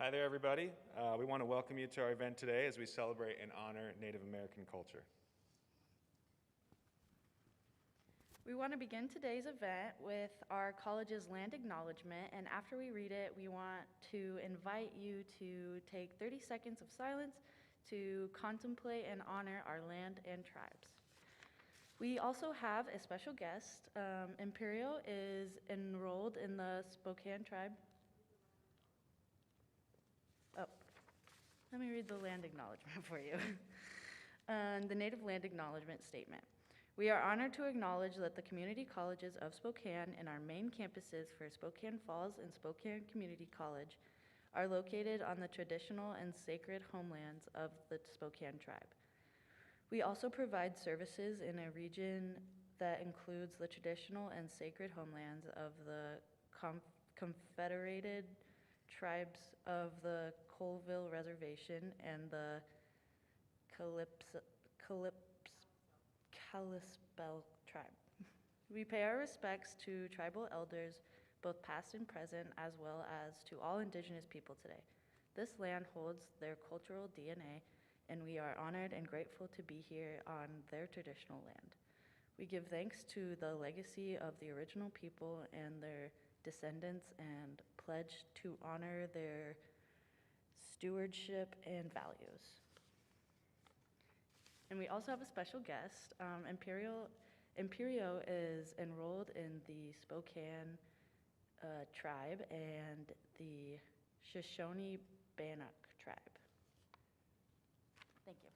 Hi there, everybody. We want to welcome you to our event today as we celebrate and honor Native American culture. We want to begin today's event with our college's land acknowledgement, and after we read it, we want to invite you to take 30 seconds of silence to contemplate and honor our land and tribes. We also have a special guest. Imperial is enrolled in the Spokane tribe. Oh, let me read the land acknowledgement for you. The Native Land Acknowledgement Statement. We are honored to acknowledge that the community colleges of Spokane and our main campuses for Spokane Falls and Spokane Community College are located on the traditional and sacred homelands of the Spokane tribe. We also provide services in a region that includes the traditional and sacred homelands of the Confederated Tribes of the Colville Reservation and the Kalispel tribe. We pay our respects to tribal elders, both past and present, as well as to all indigenous people today. This land holds their cultural DNA, and we are honored and grateful to be here on their traditional land. We give thanks to the legacy of the original people and their descendants and pledge to honor their stewardship and values. And we also have a special guest. Imperio is enrolled in the Spokane tribe and the Shoshone-Bannock tribe. Thank you.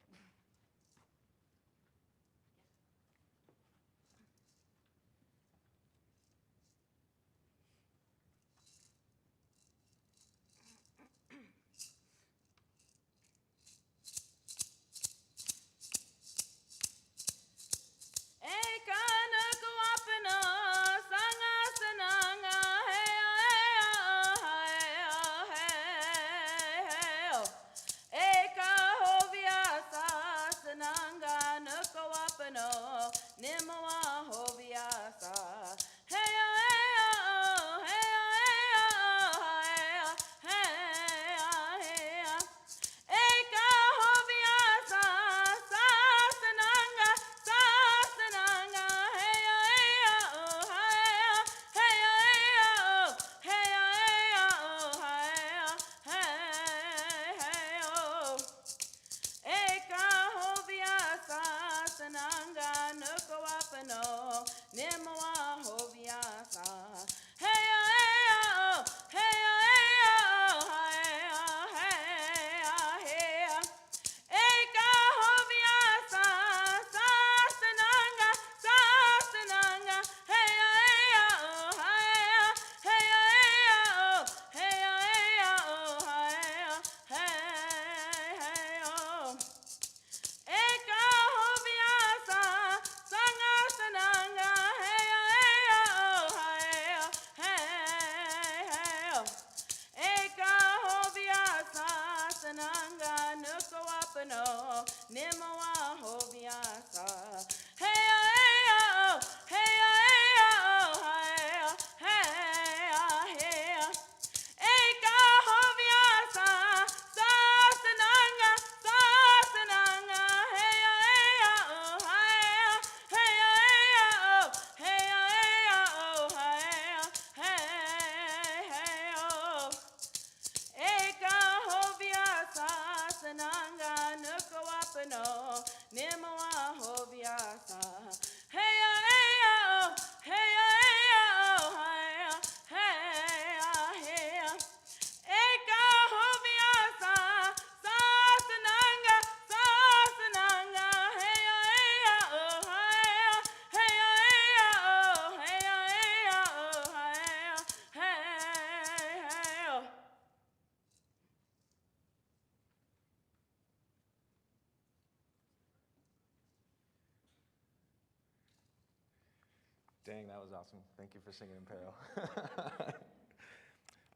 Dang, that was awesome. Thank you for singing, Imperial.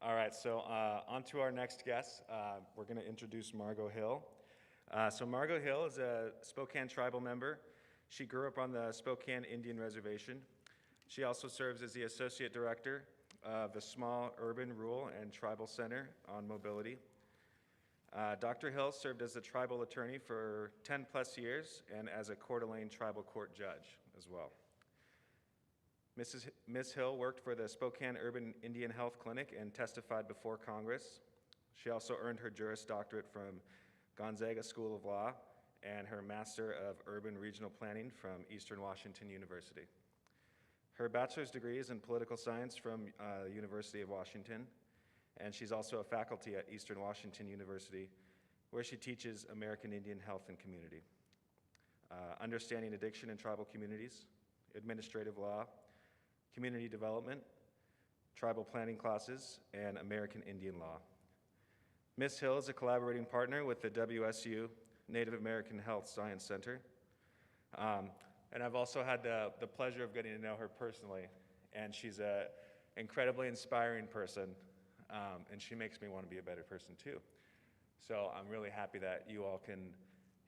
All right, so on to our next guest. We're going to introduce Margo Hill. So Margo Hill is a Spokane tribal member. She grew up on the Spokane Indian Reservation. She also serves as the Associate Director of the Small Urban Rural and Tribal Center on Mobility. Dr. Hill served as a tribal attorney for 10 plus years and as a Coeur d'Alene tribal court judge as well. Ms. Hill worked for the Spokane Urban Indian Health Clinic and testified before Congress. She also earned her Juris Doctorate from Gonzaga School of Law and her Master of Urban Regional Planning from Eastern Washington University. Her bachelor's degree is in political science from the University of Washington, and she's also a faculty at Eastern Washington University, where she teaches American Indian health and community, understanding addiction in tribal communities, administrative law, community development, tribal planning classes, and American Indian law. Ms. Hill is a collaborating partner with the WSU Native American Health Science Center. And I've also had the pleasure of getting to know her personally, and she's an incredibly inspiring person, and she makes me want to be a better person too. So I'm really happy that you all can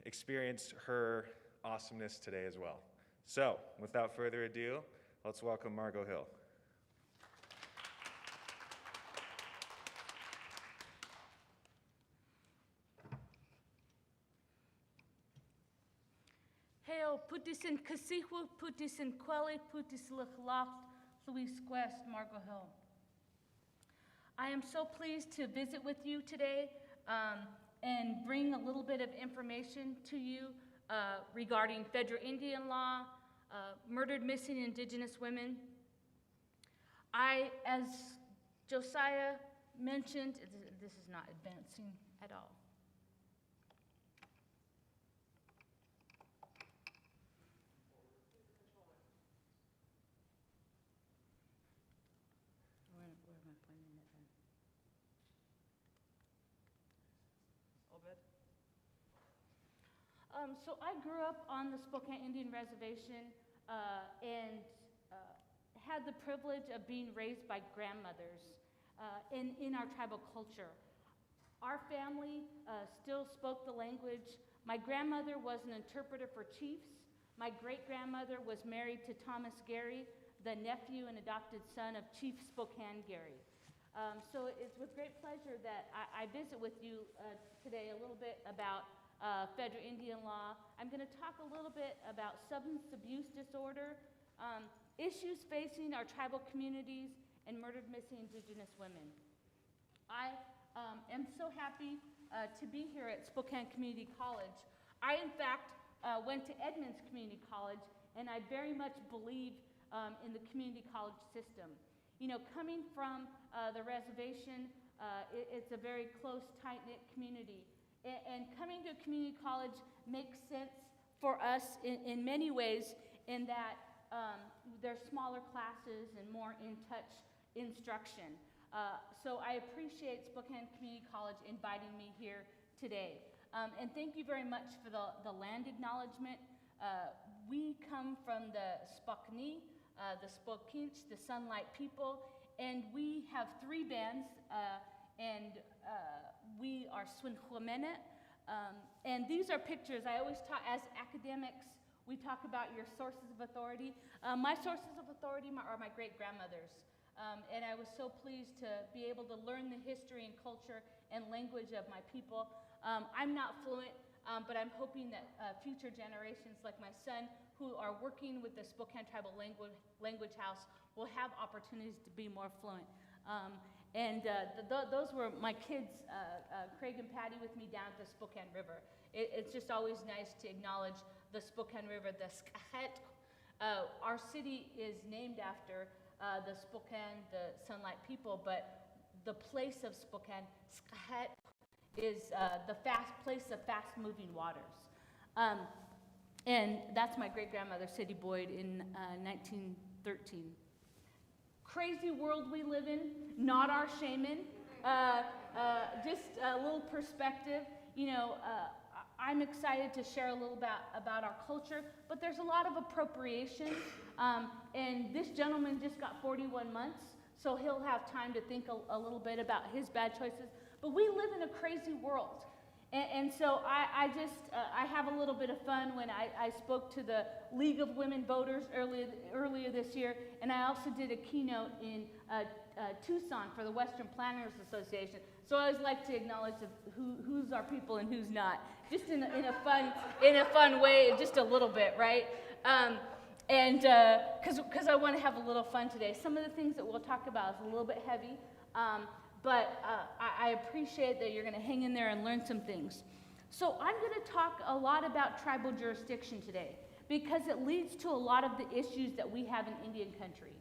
experience her awesomeness today as well. So without further ado, let's welcome Margo Hill. Heo putis in Kasihu, putis in Quelly, putis Lichlacht, Louise Quest, Margo Hill. I am so pleased to visit with you today and bring a little bit of information to you regarding federal Indian law, murdered missing indigenous women. As Josiah mentioned, this is not advancing at all. Where am I pointing it then? So I grew up on the Spokane Indian Reservation and had the privilege of being raised by grandmothers in our tribal culture. Our family still spoke the language. My grandmother was an interpreter for chiefs. My great-grandmother was married to Thomas Gary, the nephew and adopted son of Chief Spokane Gary. So it's with great pleasure that I visit with you today a little bit about federal Indian law. I'm going to talk a little bit about substance abuse disorder, issues facing our tribal communities, and murdered missing indigenous women. I am so happy to be here at Spokane Community College. I, in fact, went to Edmonds Community College, and I very much believe in the community college system. You know, coming from the reservation, it's a very close, tight-knit community. And coming to a community college makes sense for us in many ways in that there's smaller classes and more in-touch instruction. So I appreciate Spokane Community College inviting me here today. And thank you very much for the land acknowledgement. We come from the Spokane, the Spokinch, the Sunlight people, and we have 3 bands, and we are Swinhuamene. And these are pictures. I always talk, as academics, we talk about your sources of authority. My sources of authority are my great-grandmothers. And I was so pleased to be able to learn the history and culture and language of my people. I'm not fluent, but I'm hoping that future generations like my son, who are working with the Spokane Tribal Language House, will have opportunities to be more fluent. Those were my kids, Craig and Patty, with me down at the Spokane River. It's just always nice to acknowledge the Spokane River, the Skahet. Our city is named after the Spokane, the Sunlight people, but the place of Spokane, Skahet, is the place of fast-moving waters. And that's my great-grandmother, Sadie Boyd, in 1913. Crazy world we live in, not our shaman. Just a little perspective, you know, I'm excited to share a little about our culture, but there's a lot of appropriation, and this gentleman just got 41 months, so he'll have time to think a little bit about his bad choices. But we live in a crazy world, and so I have a little bit of fun when I spoke to the League of Women Voters earlier this year, and I also did a keynote in Tucson for the Western Planners Association. So I always like to acknowledge who's our people and who's not, just in a fun way, just a little bit, right? And because I want to have a little fun today. Some of the things that we'll talk about is a little bit heavy, but I appreciate that you're going to hang in there and learn some things. So I'm going to talk a lot about tribal jurisdiction today, because it leads to a lot of the issues that we have in Indian country.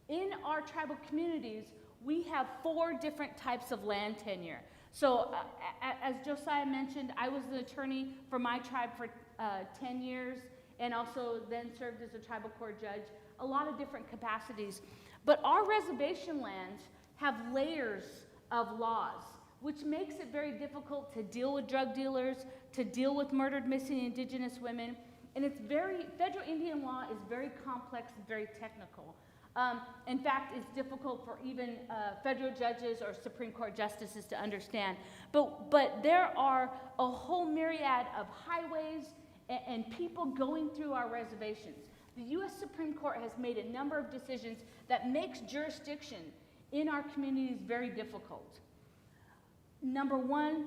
In our tribal communities, we have 4 different types of land tenure. So as Josiah mentioned, I was the attorney for my tribe for 10 years, and also then served as a tribal court judge, a lot of different capacities. But our reservation lands have layers of laws, which makes it very difficult to deal with drug dealers, to deal with murdered, missing indigenous women. And federal Indian law is very complex and very technical. In fact, it's difficult for even federal judges or Supreme Court justices to understand. But there are a whole myriad of highways and people going through our reservations. The U.S. Supreme Court has made a number of decisions that makes jurisdiction in our communities very difficult. Number one,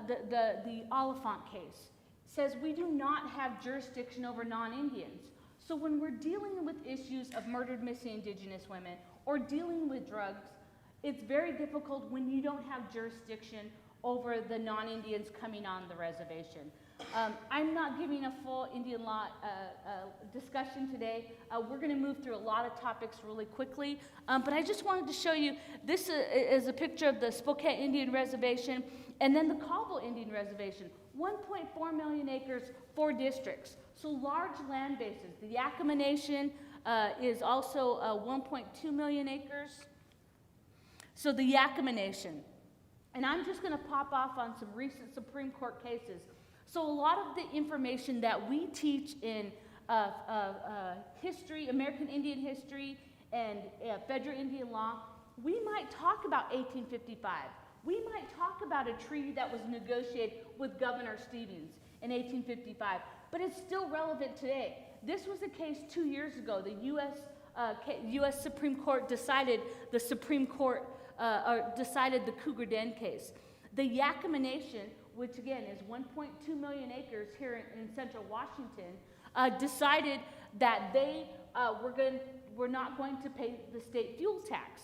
the Oliphant case says we do not have jurisdiction over non-Indians. So when we're dealing with issues of murdered, missing indigenous women or dealing with drugs, it's very difficult when you don't have jurisdiction over the non-Indians coming on the reservation. I'm not giving a full Indian law discussion today. We're going to move through a lot of topics really quickly, but I just wanted to show you, this is a picture of the Spokane Indian Reservation and then the Colville Indian Reservation. 1.4 million acres, 4 districts, so large land bases. The Yakima Nation is also 1.2 million acres. So the Yakima Nation. And I'm just going to pop off on some recent Supreme Court cases. So a lot of the information that we teach in history, American Indian history, and federal Indian law, we might talk about 1855. We might talk about a treaty that was negotiated with Governor Stevens in 1855, but it's still relevant today. This was a case 2 years ago. The U.S. Supreme Court decided the decided the Cougar Den case. The Yakima Nation, which again is 1.2 million acres here in central Washington, decided that they were not going to pay the state fuel tax.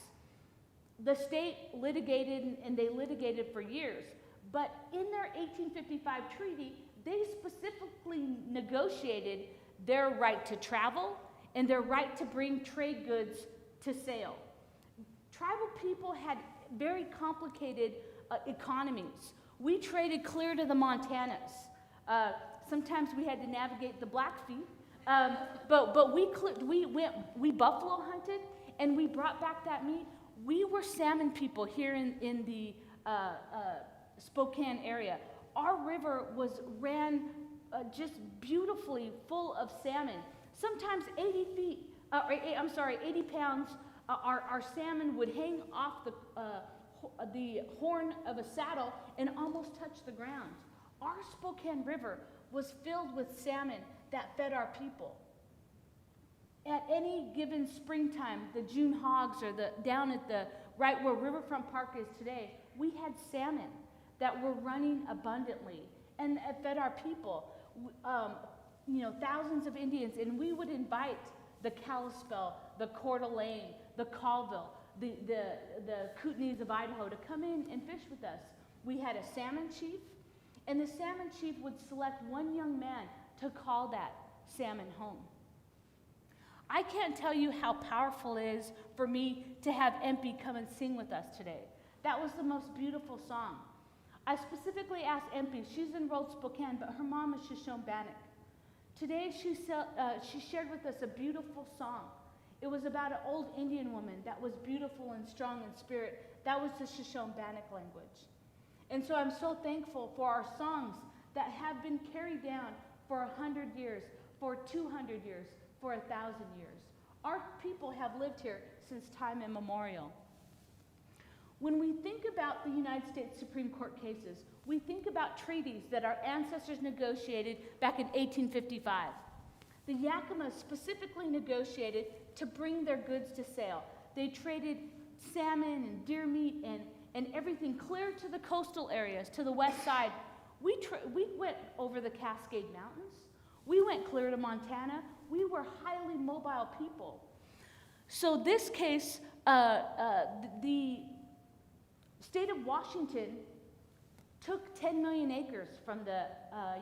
The state litigated, and they litigated for years, but in their 1855 treaty, they specifically negotiated their right to travel and their right to bring trade goods to sale. Tribal people had very complicated economies. We traded clear to the Montanas. Sometimes we had to navigate the Blackfeet, but we buffalo hunted, and we brought back that meat. We were salmon people here in the Spokane area. Our river ran just beautifully full of salmon. Sometimes 80 pounds. Our salmon would hang off the horn of a saddle and almost touch the ground. Our Spokane River was filled with salmon that fed our people. At any given springtime, the June hogs, or down at the right where Riverfront Park is today, we had salmon that were running abundantly and fed our people. Thousands of Indians, and we would invite the Kalispel, the Coeur d'Alene, the Colville, the Kootenays of Idaho to come in and fish with us. We had a salmon chief, and the salmon chief would select one young man to call that salmon home. I can't tell you how powerful it is for me to have MP come and sing with us today. That was the most beautiful song. I specifically asked MP, she's enrolled Spokane, but her mom is Shoshone Bannock. Today she shared with us a beautiful song. It was about an old Indian woman that was beautiful and strong in spirit. That was the Shoshone Bannock language. And so I'm so thankful for our songs that have been carried down for 100 years, for 200 years, for 1,000 years. Our people have lived here since time immemorial. When we think about the United States Supreme Court cases, we think about treaties that our ancestors negotiated back in 1855. The Yakima specifically negotiated to bring their goods to sale. They traded salmon and deer meat and everything clear to the coastal areas, to the west side. We went over the Cascade Mountains. We went clear to Montana. We were highly mobile people. So this case, the state of Washington took 10 million acres from the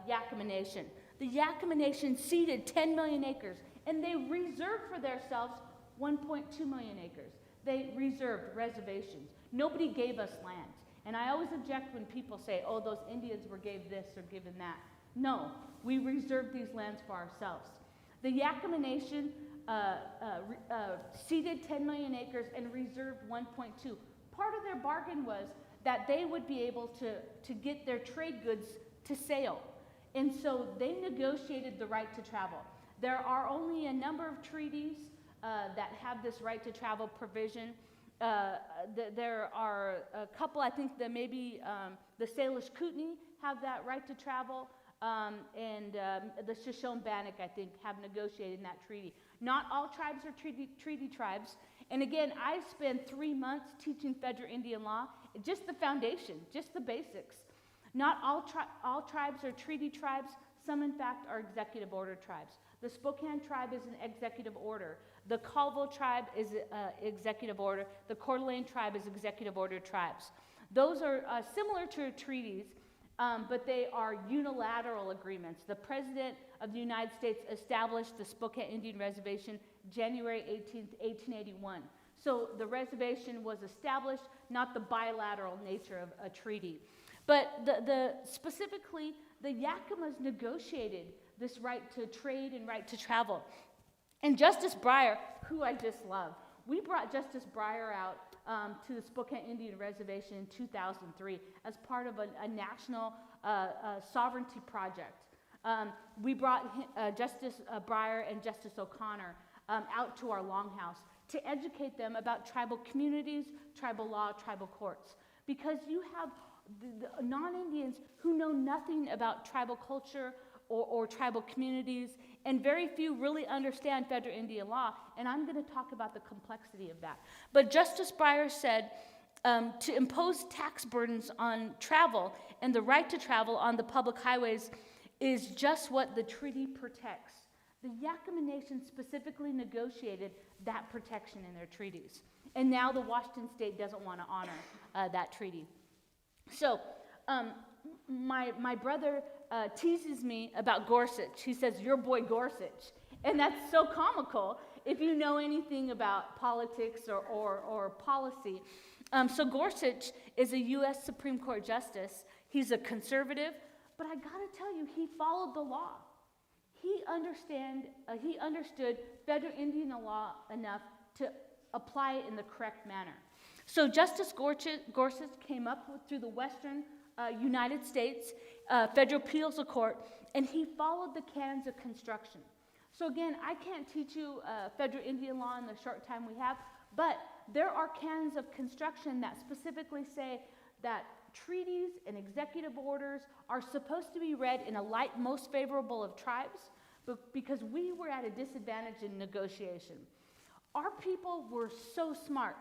Yakama Nation. The Yakama Nation ceded 10 million acres, and they reserved for themselves 1.2 million acres. They reserved reservations. Nobody gave us land. And I always object when people say, oh, those Indians were gave this or given that. No, we reserved these lands for ourselves. The Yakama Nation ceded 10 million acres and reserved 1.2. Part of their bargain was that they would be able to get their trade goods to sale. And so they negotiated the right to travel. There are only a number of treaties that have this right to travel provision. There are a couple, I think that maybe the Salish Kootenai have that right to travel, and the Shoshone-Bannock, I think, have negotiated in that treaty. Not all tribes are treaty tribes. And again, I spent 3 months teaching federal Indian law, just the foundation, just the basics. Not all tribes are treaty tribes. Some, in fact, are executive order tribes. The Spokane tribe is an executive order. The Colville tribe is executive order. The Coeur d'Alene tribe is executive order tribes. Those are similar to treaties, but they are unilateral agreements. The President of the United States established the Spokane Indian Reservation January 18th, 1881. So the reservation was established, not the bilateral nature of a treaty. But specifically, the Yakimas negotiated this right to trade and right to travel. And Justice Breyer, who I just love, we brought Justice Breyer out to the Spokane Indian Reservation in 2003 as part of a national sovereignty project. We brought Justice Breyer and Justice O'Connor out to our longhouse to educate them about tribal communities, tribal law, tribal courts. Because you have the non-Indians who know nothing about tribal culture or tribal communities, and very few really understand federal Indian law, and I'm going to talk about the complexity of that. But Justice Breyer said to impose tax burdens on travel and the right to travel on the public highways is just what the treaty protects. The Yakama Nation specifically negotiated that protection in their treaties, and now the Washington state doesn't want to honor that treaty. So my brother teases me about Gorsuch. He says, your boy Gorsuch. And that's so comical if you know anything about politics or policy. So Gorsuch is a U.S. Supreme Court justice. He's a conservative, but I got to tell you, he followed the law. He understood federal Indian law enough to apply it in the correct manner. So Justice Gorsuch came up through the Western United States Federal Appeals Court, and he followed the canons of construction. So again, I can't teach you federal Indian law in the short time we have, but there are canons of construction that specifically say that treaties and executive orders are supposed to be read in a light most favorable of tribes, because we were at a disadvantage in negotiation. Our people were so smart.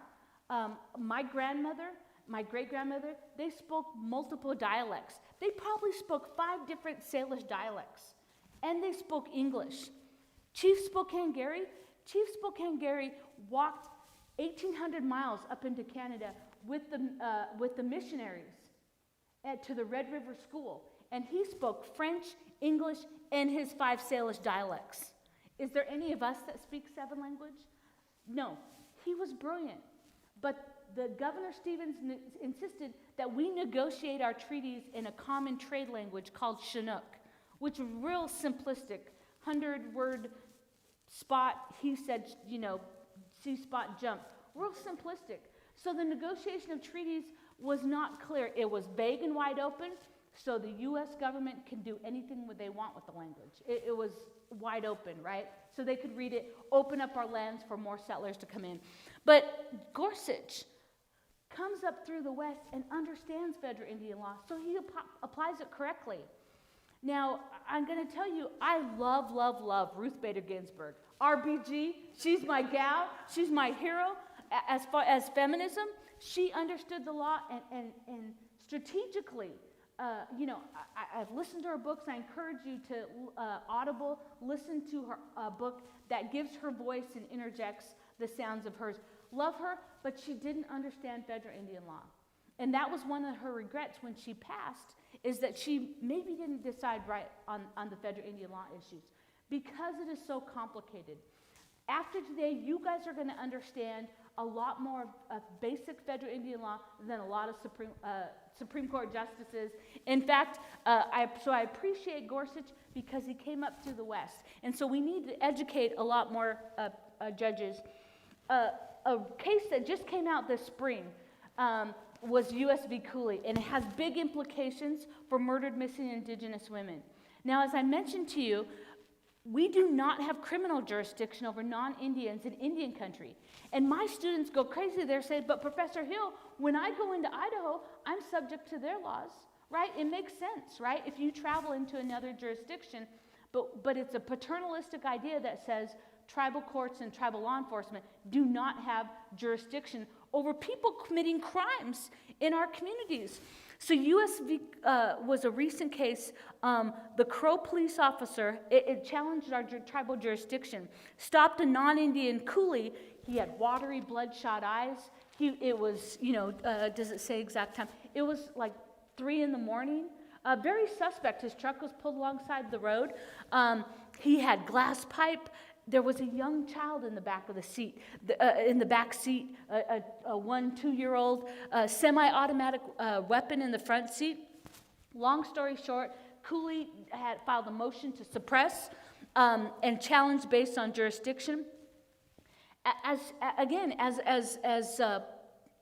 My grandmother, my great-grandmother, they spoke multiple dialects. They probably spoke 5 different Salish dialects, and they spoke English. Chief Spokane Gary walked 1,800 miles up into Canada with the missionaries to the Red River School, and he spoke French, English, and his 5 Salish dialects. Is there any of us that speak 7 languages? No. He was brilliant. But the Governor Stevens insisted that we negotiate our treaties in a common trade language called Chinook, which is real simplistic, 100-word spot, he said, see spot jump, real simplistic. So the negotiation of treaties was not clear. It was vague and wide open, so the U.S. government can do anything they want with the language. It was wide open, right? So they could read it, open up our lands for more settlers to come in. But Gorsuch comes up through the West and understands federal Indian law, so he applies it correctly. Now, I'm going to tell you, I love Ruth Bader Ginsburg. RBG, she's my gal, she's my hero. as far as feminism, she understood the law and strategically, I've listened to her books. I encourage you to Audible, listen to her book that gives her voice and interjects the sounds of hers. Love her, but she didn't understand federal Indian law. And that was one of her regrets when she passed, is that she maybe didn't decide right on the federal Indian law issues because it is so complicated. After today, you guys are going to understand a lot more of basic federal Indian law than a lot of Supreme Court justices. In fact, I appreciate Gorsuch because he came up to the West. And so we need to educate a lot more judges. A case that just came out this spring was U.S. v. Cooley, and it has big implications for murdered missing Indigenous women. Now, as I mentioned to you, we do not have criminal jurisdiction over non-Indians in Indian country. And my students go crazy. They're saying, but Professor Hill, when I go into Idaho, I'm subject to their laws, right? It makes sense, right? If you travel into another jurisdiction, but it's a paternalistic idea that says tribal courts and tribal law enforcement do not have jurisdiction over people committing crimes in our communities. So U.S. was a recent case. The Crow police officer, it challenged our tribal jurisdiction, stopped a non-Indian coolie. He had watery, bloodshot eyes. It was, does it say exact time? It was like 3 a.m. Very suspect. His truck was pulled alongside the road. He had glass pipe. There was a young child in the back of the seat, in the back seat, a 1-2-year-old semi-automatic weapon in the front seat. Long story short, Cooley had filed a motion to suppress and challenge based on jurisdiction.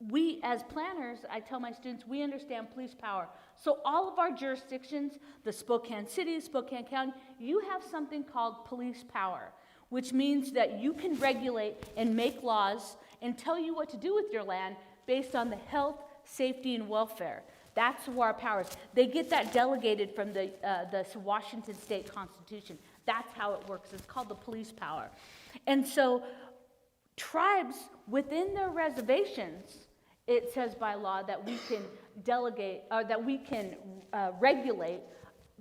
We as planners, I tell my students, we understand police power. So all of our jurisdictions, the Spokane City, Spokane County, you have something called police power, which means that you can regulate and make laws and tell you what to do with your land based on the health, safety, and welfare. That's where our powers. They get that delegated from the Washington State Constitution. That's how it works. It's called the police power. And so tribes within their reservations, it says by law that we can delegate, or that we can regulate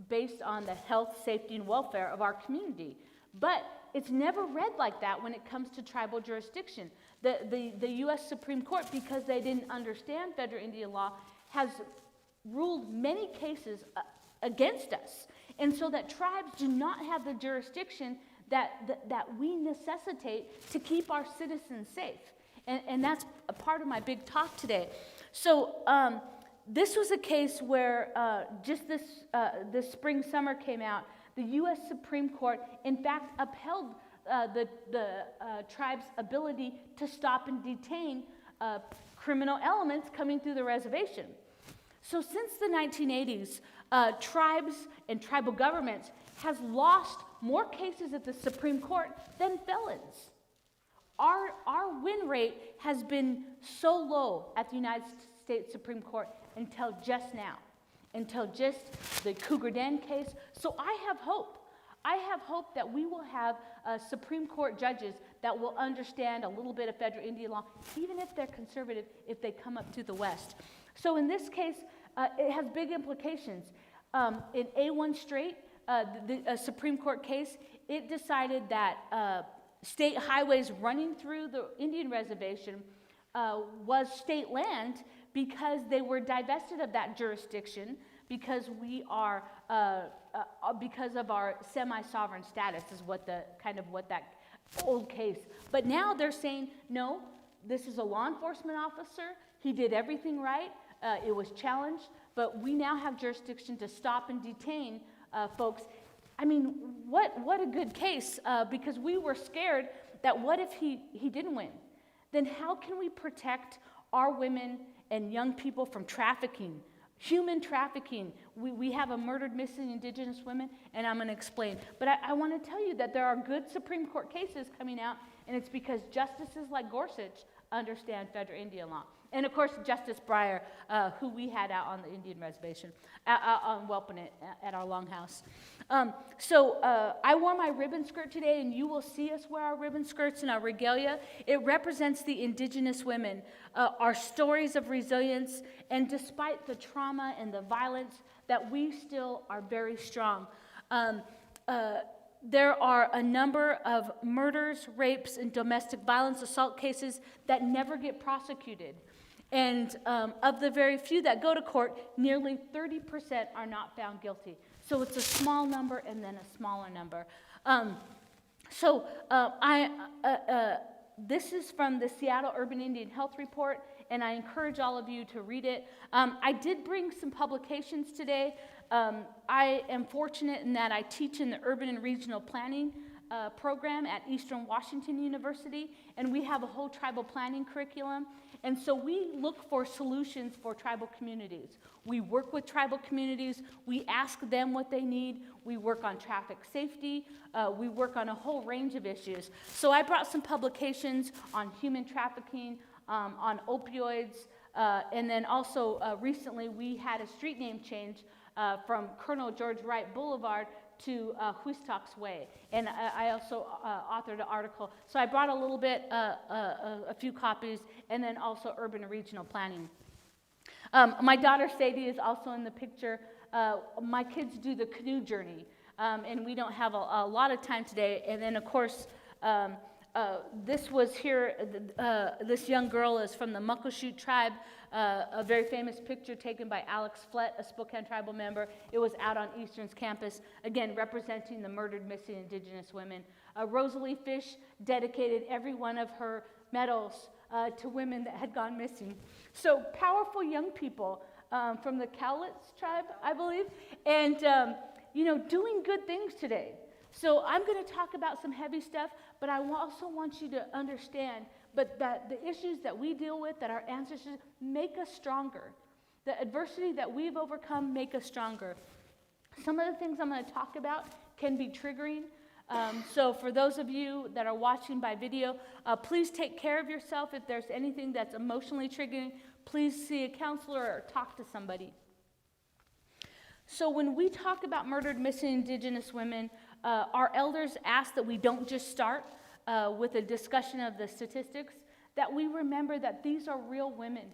based on the health, safety, and welfare of our community. But it's never read like that when it comes to tribal jurisdiction. The U.S. Supreme Court, because they didn't understand federal Indian law, has ruled many cases against us. And so that tribes do not have the jurisdiction that we necessitate to keep our citizens safe. And that's a part of my big talk today. So this was a case where just this spring, summer came out. The U.S. Supreme Court, in fact, upheld the tribe's ability to stop and detain criminal elements coming through the reservation. So since the 1980s, tribes and tribal governments has lost more cases at the Supreme Court than felons. Our win rate has been so low at the United States Supreme Court until just now. Until just the Cougar Den case. So I have hope. I have hope that we will have Supreme Court judges that will understand a little bit of federal Indian law, even if they're conservative, if they come up to the West. So in this case, it has big implications. In A1 Strait, the Supreme Court case, it decided that state highways running through the Indian reservation was state land because they were divested of that jurisdiction because we are, because of our semi-sovereign status is what that old case. But now they're saying, no, this is a law enforcement officer. He did everything right. It was challenged, but we now have jurisdiction to stop and detain folks. I mean, what a good case, because we were scared that what if he didn't win? Then how can we protect our women and young people from trafficking, human trafficking? We have a murdered missing Indigenous women, and I'm going to explain. But I want to tell you that there are good Supreme Court cases coming out, and it's because justices like Gorsuch understand federal Indian law. And of course, Justice Breyer, who we had out on the Indian reservation, on Welpinit at our longhouse. I wore my ribbon skirt today, and you will see us wear our ribbon skirts and our regalia. It represents the indigenous women, our stories of resilience, and despite the trauma and the violence, that we still are very strong. There are a number of murders, rapes, and domestic violence assault cases that never get prosecuted. And of the very few that go to court, nearly 30% are not found guilty. So it's a small number and then a smaller number. This is from the Seattle Urban Indian Health Report, and I encourage all of you to read it. I did bring some publications today. I am fortunate in that I teach in the Urban and Regional Planning program at Eastern Washington University, and we have a whole tribal planning curriculum. And so we look for solutions for tribal communities. We work with tribal communities. We ask them what they need. We work on traffic safety. We work on a whole range of issues. So I brought some publications on human trafficking, on opioids, and then also recently we had a street name change from Colonel George Wright Boulevard to Huistock's Way. And I also authored an article. So I brought a little bit, a few copies, and then also urban and regional planning. My daughter Sadie is also in the picture. My kids do the canoe journey, and we don't have a lot of time today. And then, of course, this was here, this young girl is from the Muckleshoot tribe, a very famous picture taken by Alex Flett, a Spokane tribal member. It was out on Eastern's campus, again, representing the murdered, missing indigenous women. Rosalie Fish dedicated every one of her medals to women that had gone missing. So powerful young people from the Cowlitz tribe, I believe, and doing good things today. So I'm going to talk about some heavy stuff, but I also want you to understand that the issues that we deal with, that our ancestors make us stronger. The adversity that we've overcome make us stronger. Some of the things I'm going to talk about can be triggering. So for those of you that are watching by video, please take care of yourself. If there's anything that's emotionally triggering, please see a counselor or talk to somebody. So when we talk about murdered, missing indigenous women, our elders ask that we don't just start with a discussion of the statistics, that we remember that these are real women.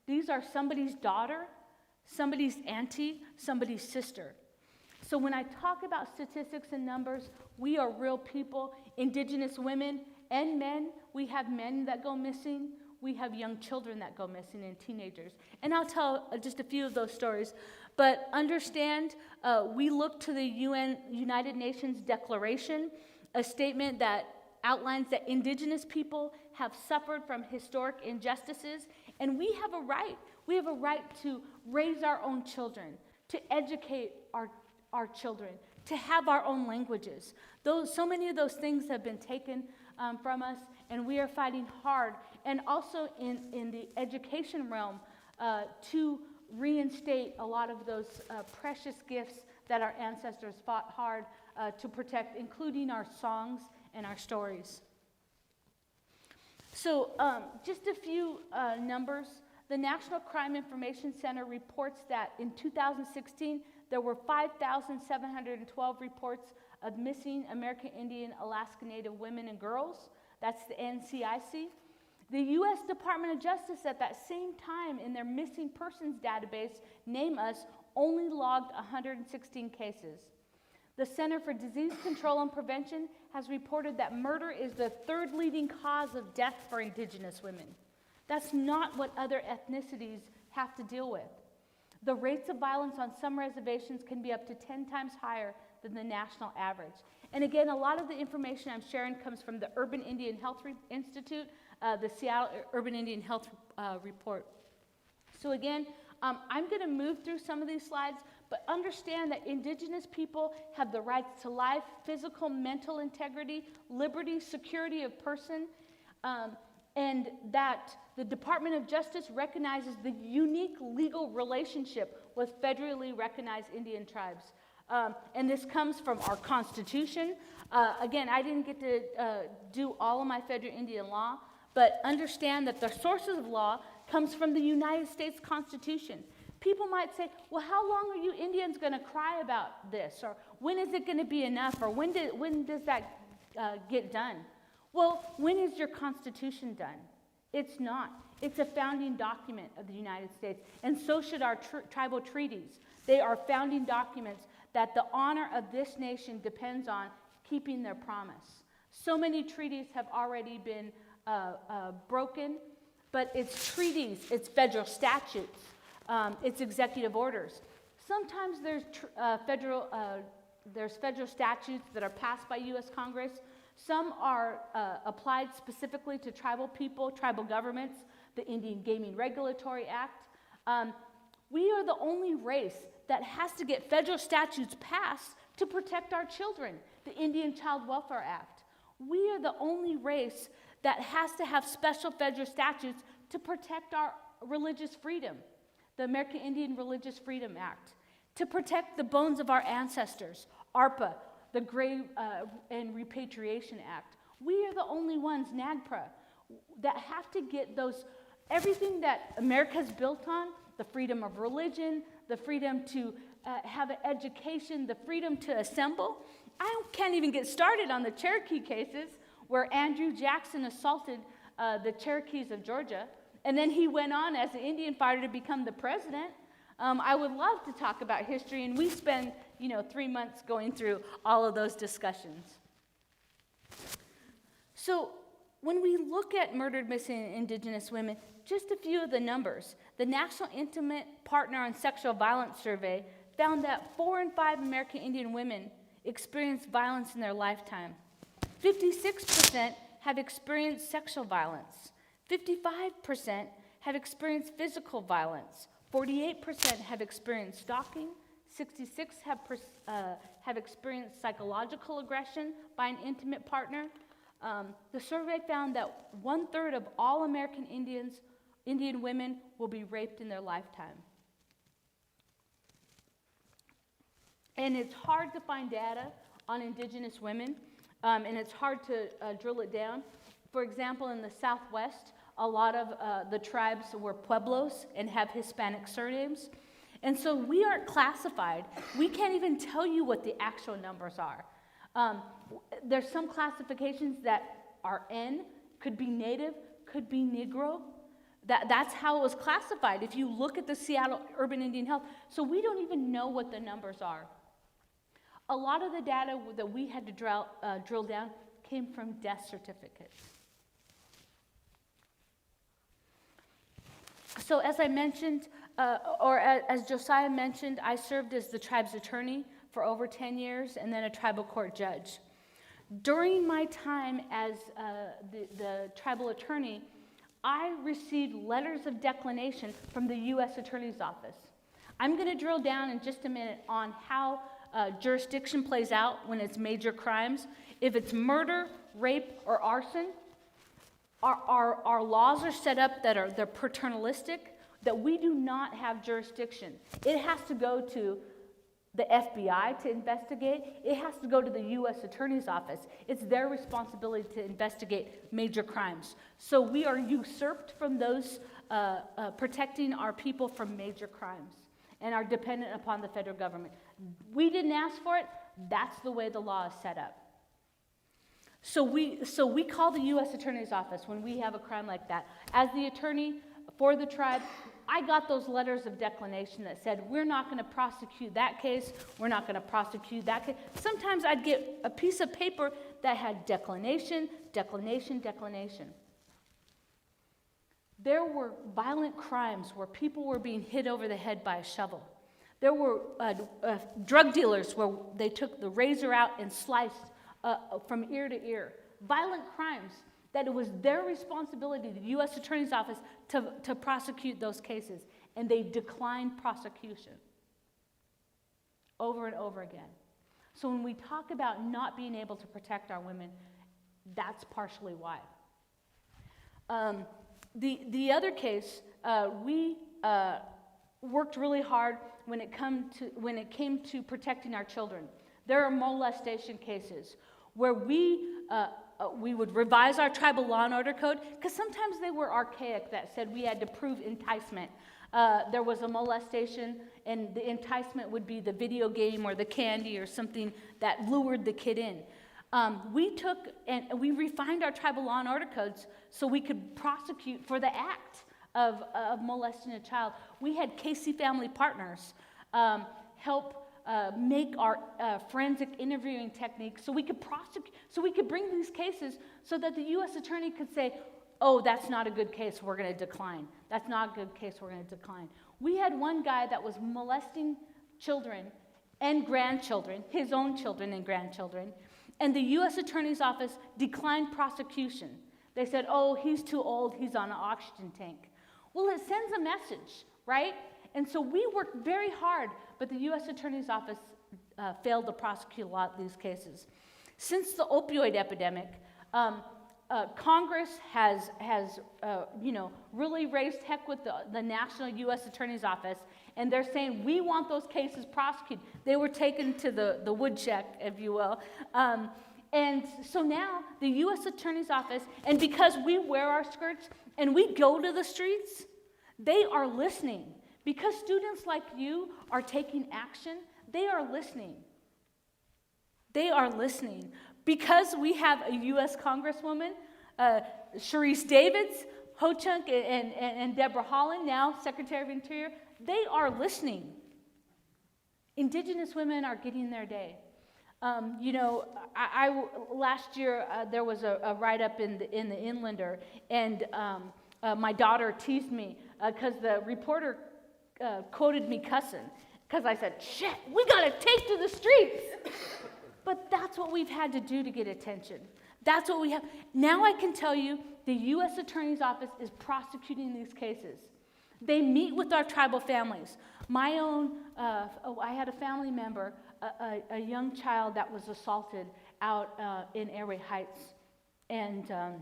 These are somebody's daughter, somebody's auntie, somebody's sister. So when I talk about statistics and numbers, we are real people, indigenous women and men. We have men that go missing. We have young children that go missing and teenagers. And I'll tell just a few of those stories. But understand, we look to the United Nations Declaration, a statement that outlines that indigenous people have suffered from historic injustices, and we have a right. We have a right to raise our own children, to educate our children, to have our own languages. So many of those things have been taken from us, and we are fighting hard. And also in the education realm to reinstate a lot of those precious gifts that our ancestors fought hard to protect, including our songs and our stories. So just a few numbers. The National Crime Information Center reports that in 2016, there were 5,712 reports of missing American Indian, Alaska Native women and girls. That's the NCIC. The U.S. Department of Justice at that same time in their missing persons database, Name Us, only logged 116 cases. The Center for Disease Control and Prevention has reported that murder is the third leading cause of death for indigenous women. That's not what other ethnicities have to deal with. The rates of violence on some reservations can be up to 10 times higher than the national average. And again, a lot of the information I'm sharing comes from the Urban Indian Health Institute, the Seattle Urban Indian Health Report. So again, I'm going to move through some of these slides, but understand that indigenous people have the rights to life, physical, mental integrity, liberty, security of person, and that the Department of Justice recognizes the unique legal relationship with federally recognized Indian tribes. And this comes from our Constitution. Again, I didn't get to do all of my federal Indian law, but understand that the sources of law comes from the United States Constitution. People might say, well, how long are you Indians going to cry about this? Or when is it going to be enough? Or when does that get done? Well, when is your Constitution done? It's not. It's a founding document of the United States. And so should our tribal treaties. They are founding documents that the honor of this nation depends on keeping their promise. So many treaties have already been broken, but it's treaties, it's federal statutes, it's executive orders. Sometimes there's federal statutes that are passed by U.S. Congress. Some are applied specifically to tribal people, tribal governments, the Indian Gaming Regulatory Act. We are the only race that has to get federal statutes passed to protect our children, the Indian Child Welfare Act. We are the only race that has to have special federal statutes to protect our religious freedom, the American Indian Religious Freedom Act, to protect the bones of our ancestors, ARPA, the Grave and Repatriation Act. We are the only ones, NAGPRA, that have to get everything that America's built on, the freedom of religion, the freedom to have an education, the freedom to assemble. I can't even get started on the Cherokee cases where Andrew Jackson assaulted the Cherokees of Georgia, and then he went on as an Indian fighter to become the president. I would love to talk about history, and we spend 3 months going through all of those discussions. So when we look at murdered, missing Indigenous women, just a few of the numbers. The National Intimate Partner on Sexual Violence Survey found that 4 in 5 American Indian women experience violence in their lifetime. 56% have experienced sexual violence. 55% have experienced physical violence. 48% have experienced stalking. 66% have experienced psychological aggression by an intimate partner. The survey found that 1/3 of all American Indian women will be raped in their lifetime. And it's hard to find data on Indigenous women, and it's hard to drill it down. For example, in the Southwest, a lot of the tribes were Pueblos and have Hispanic surnames. And so we aren't classified. We can't even tell you what the actual numbers are. There's some classifications that are N, could be Native, could be Negro. That's how it was classified if you look at the Seattle Urban Indian Health. So we don't even know what the numbers are. A lot of the data that we had to drill down came from death certificates. So as I mentioned, as Josiah mentioned, I served as the tribe's attorney for over 10 years and then a tribal court judge. During my time as the tribal attorney, I received letters of declination from the U.S. Attorney's Office. I'm going to drill down in just a minute on how jurisdiction plays out when it's major crimes. If it's murder, rape, or arson, our laws are set up that they're paternalistic, that we do not have jurisdiction. It has to go to the FBI to investigate. It has to go to the U.S. Attorney's Office. It's their responsibility to investigate major crimes. So we are usurped from those protecting our people from major crimes and are dependent upon the federal government. We didn't ask for it. That's the way the law is set up. So we call the U.S. Attorney's Office when we have a crime like that. As the attorney for the tribe, I got those letters of declination that said, we're not going to prosecute that case, we're not going to prosecute that case. Sometimes I'd get a piece of paper that had declination, declination, declination. There were violent crimes where people were being hit over the head by a shovel. There were drug dealers where they took the razor out and sliced from ear to ear. Violent crimes that it was their responsibility, the U.S. Attorney's Office, to prosecute those cases, and they declined prosecution over and over again. So when we talk about not being able to protect our women, that's partially why. The other case, we worked really hard when it came to protecting our children. There are molestation cases where we we would revise our tribal law and order code, because sometimes they were archaic that said we had to prove enticement. There was a molestation, and the enticement would be the video game or the candy or something that lured the kid in. We took and we refined our tribal law and order codes so we could prosecute for the act of molesting a child. We had Casey Family Partners help make our forensic interviewing techniques so we could prosecute, so we could bring these cases so that the U.S. attorney could say, oh, that's not a good case, we're going to decline. That's not a good case, we're going to decline. We had one guy that was molesting children and grandchildren, his own children and grandchildren, and the U.S. Attorney's Office declined prosecution. They said, oh, he's too old, he's on an oxygen tank. Well, it sends a message, right? And so we worked very hard, but the U.S. Attorney's Office failed to prosecute a lot of these cases. Since the opioid epidemic, Congress has really raised heck with the National U.S. Attorney's Office, and they're saying, we want those cases prosecuted. They were taken to the woodchuck, if you will. And so now the U.S. Attorney's Office, and because we wear our skirts and we go to the streets, they are listening. Because students like you are taking action, they are listening. They are listening. Because we have a U.S. Congresswoman, Juris Davids, Ho Chunk, and Deborah Holland, now Secretary of Interior, they are listening. Indigenous women are getting their day. Last year there was a write-up in the Inlander, and my daughter teased me because the reporter quoted me cussing, because I said, shit, we got to take to the streets. But that's what we've had to do to get attention. That's what we have. Now I can tell you the U.S. Attorney's Office is prosecuting these cases. They meet with our tribal families. My own, I had a family member, a young child that was assaulted out in Airway Heights. And the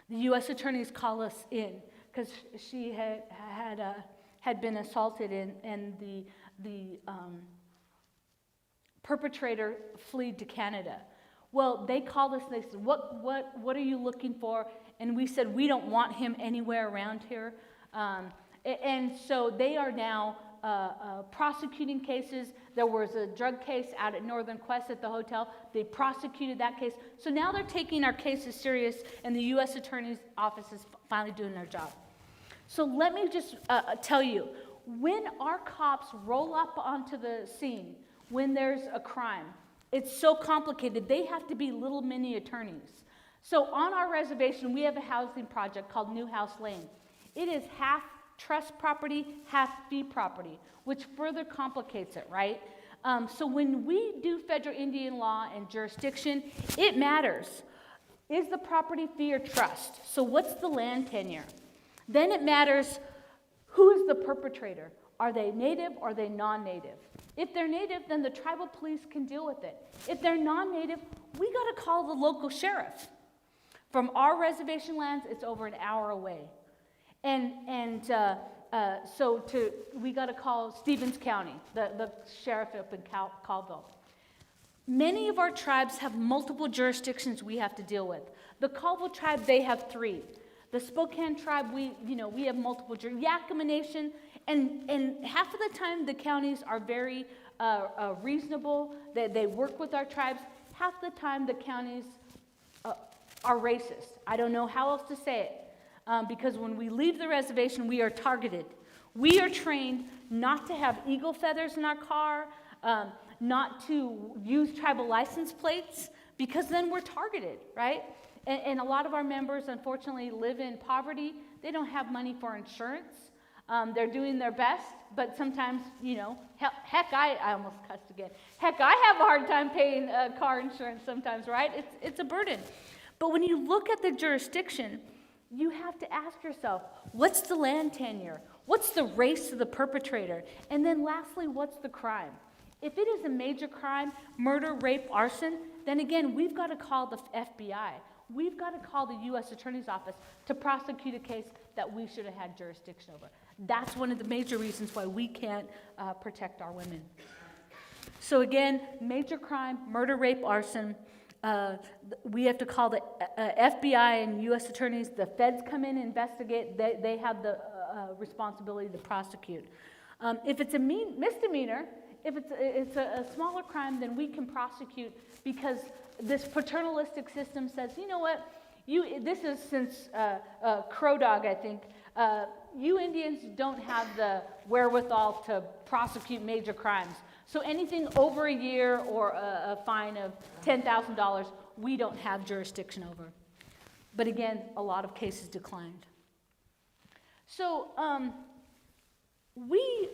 U.S. attorneys call us in because she had been assaulted, and the perpetrator fled to Canada. Well, they called us and they said, what are you looking for? And we said, we don't want him anywhere around here. And so they are now prosecuting cases. There was a drug case out at Northern Quest at the hotel. They prosecuted that case. So now they're taking our cases serious, and the U.S. Attorney's Office is finally doing their job. So let me just tell you, when our cops roll up onto the scene, when there's a crime, it's so complicated. They have to be little mini attorneys. So on our reservation, we have a housing project called New House Lane. It is half trust property, half fee property, which further complicates it, right? So when we do federal Indian law and jurisdiction, it matters. Is the property fee or trust? So what's the land tenure? Then it matters, who is the perpetrator? Are they native or are they non-native? If they're native, then the tribal police can deal with it. If they're non-native, we got to call the local sheriff. From our reservation lands, it's over an hour away. We got to call Stevens County, the sheriff up in Colville. Many of our tribes have multiple jurisdictions we have to deal with. The Colville tribe, they have 3. The Spokane tribe, we have multiple jurisdictions. Yakima Nation, and half of the time the counties are very reasonable. They work with our tribes. Half the time the counties are racist. I don't know how else to say it. Because when we leave the reservation, we are targeted. We are trained not to have eagle feathers in our car, not to use tribal license plates, because then we're targeted, right? And a lot of our members, unfortunately, live in poverty. They don't have money for insurance. They're doing their best, but sometimes, heck, I almost cussed again. Heck, I have a hard time paying car insurance sometimes, right? It's a burden. But when you look at the jurisdiction, you have to ask yourself, what's the land tenure? What's the race of the perpetrator? And then lastly, what's the crime? If it is a major crime, murder, rape, arson, then again, we've got to call the FBI. We've got to call the U.S. Attorney's Office to prosecute a case that we should have had jurisdiction over. That's one of the major reasons why we can't protect our women. So again, major crime, murder, rape, arson, We have to call the FBI and U.S. attorneys. The feds come in and investigate. They have the responsibility to prosecute. If it's a misdemeanor, if it's a smaller crime, then we can prosecute because this paternalistic system says, you know what, this is since Crow Dog, I think, you Indians don't have the wherewithal to prosecute major crimes. So anything over a year or a fine of $10,000, we don't have jurisdiction over. But again, a lot of cases declined. So we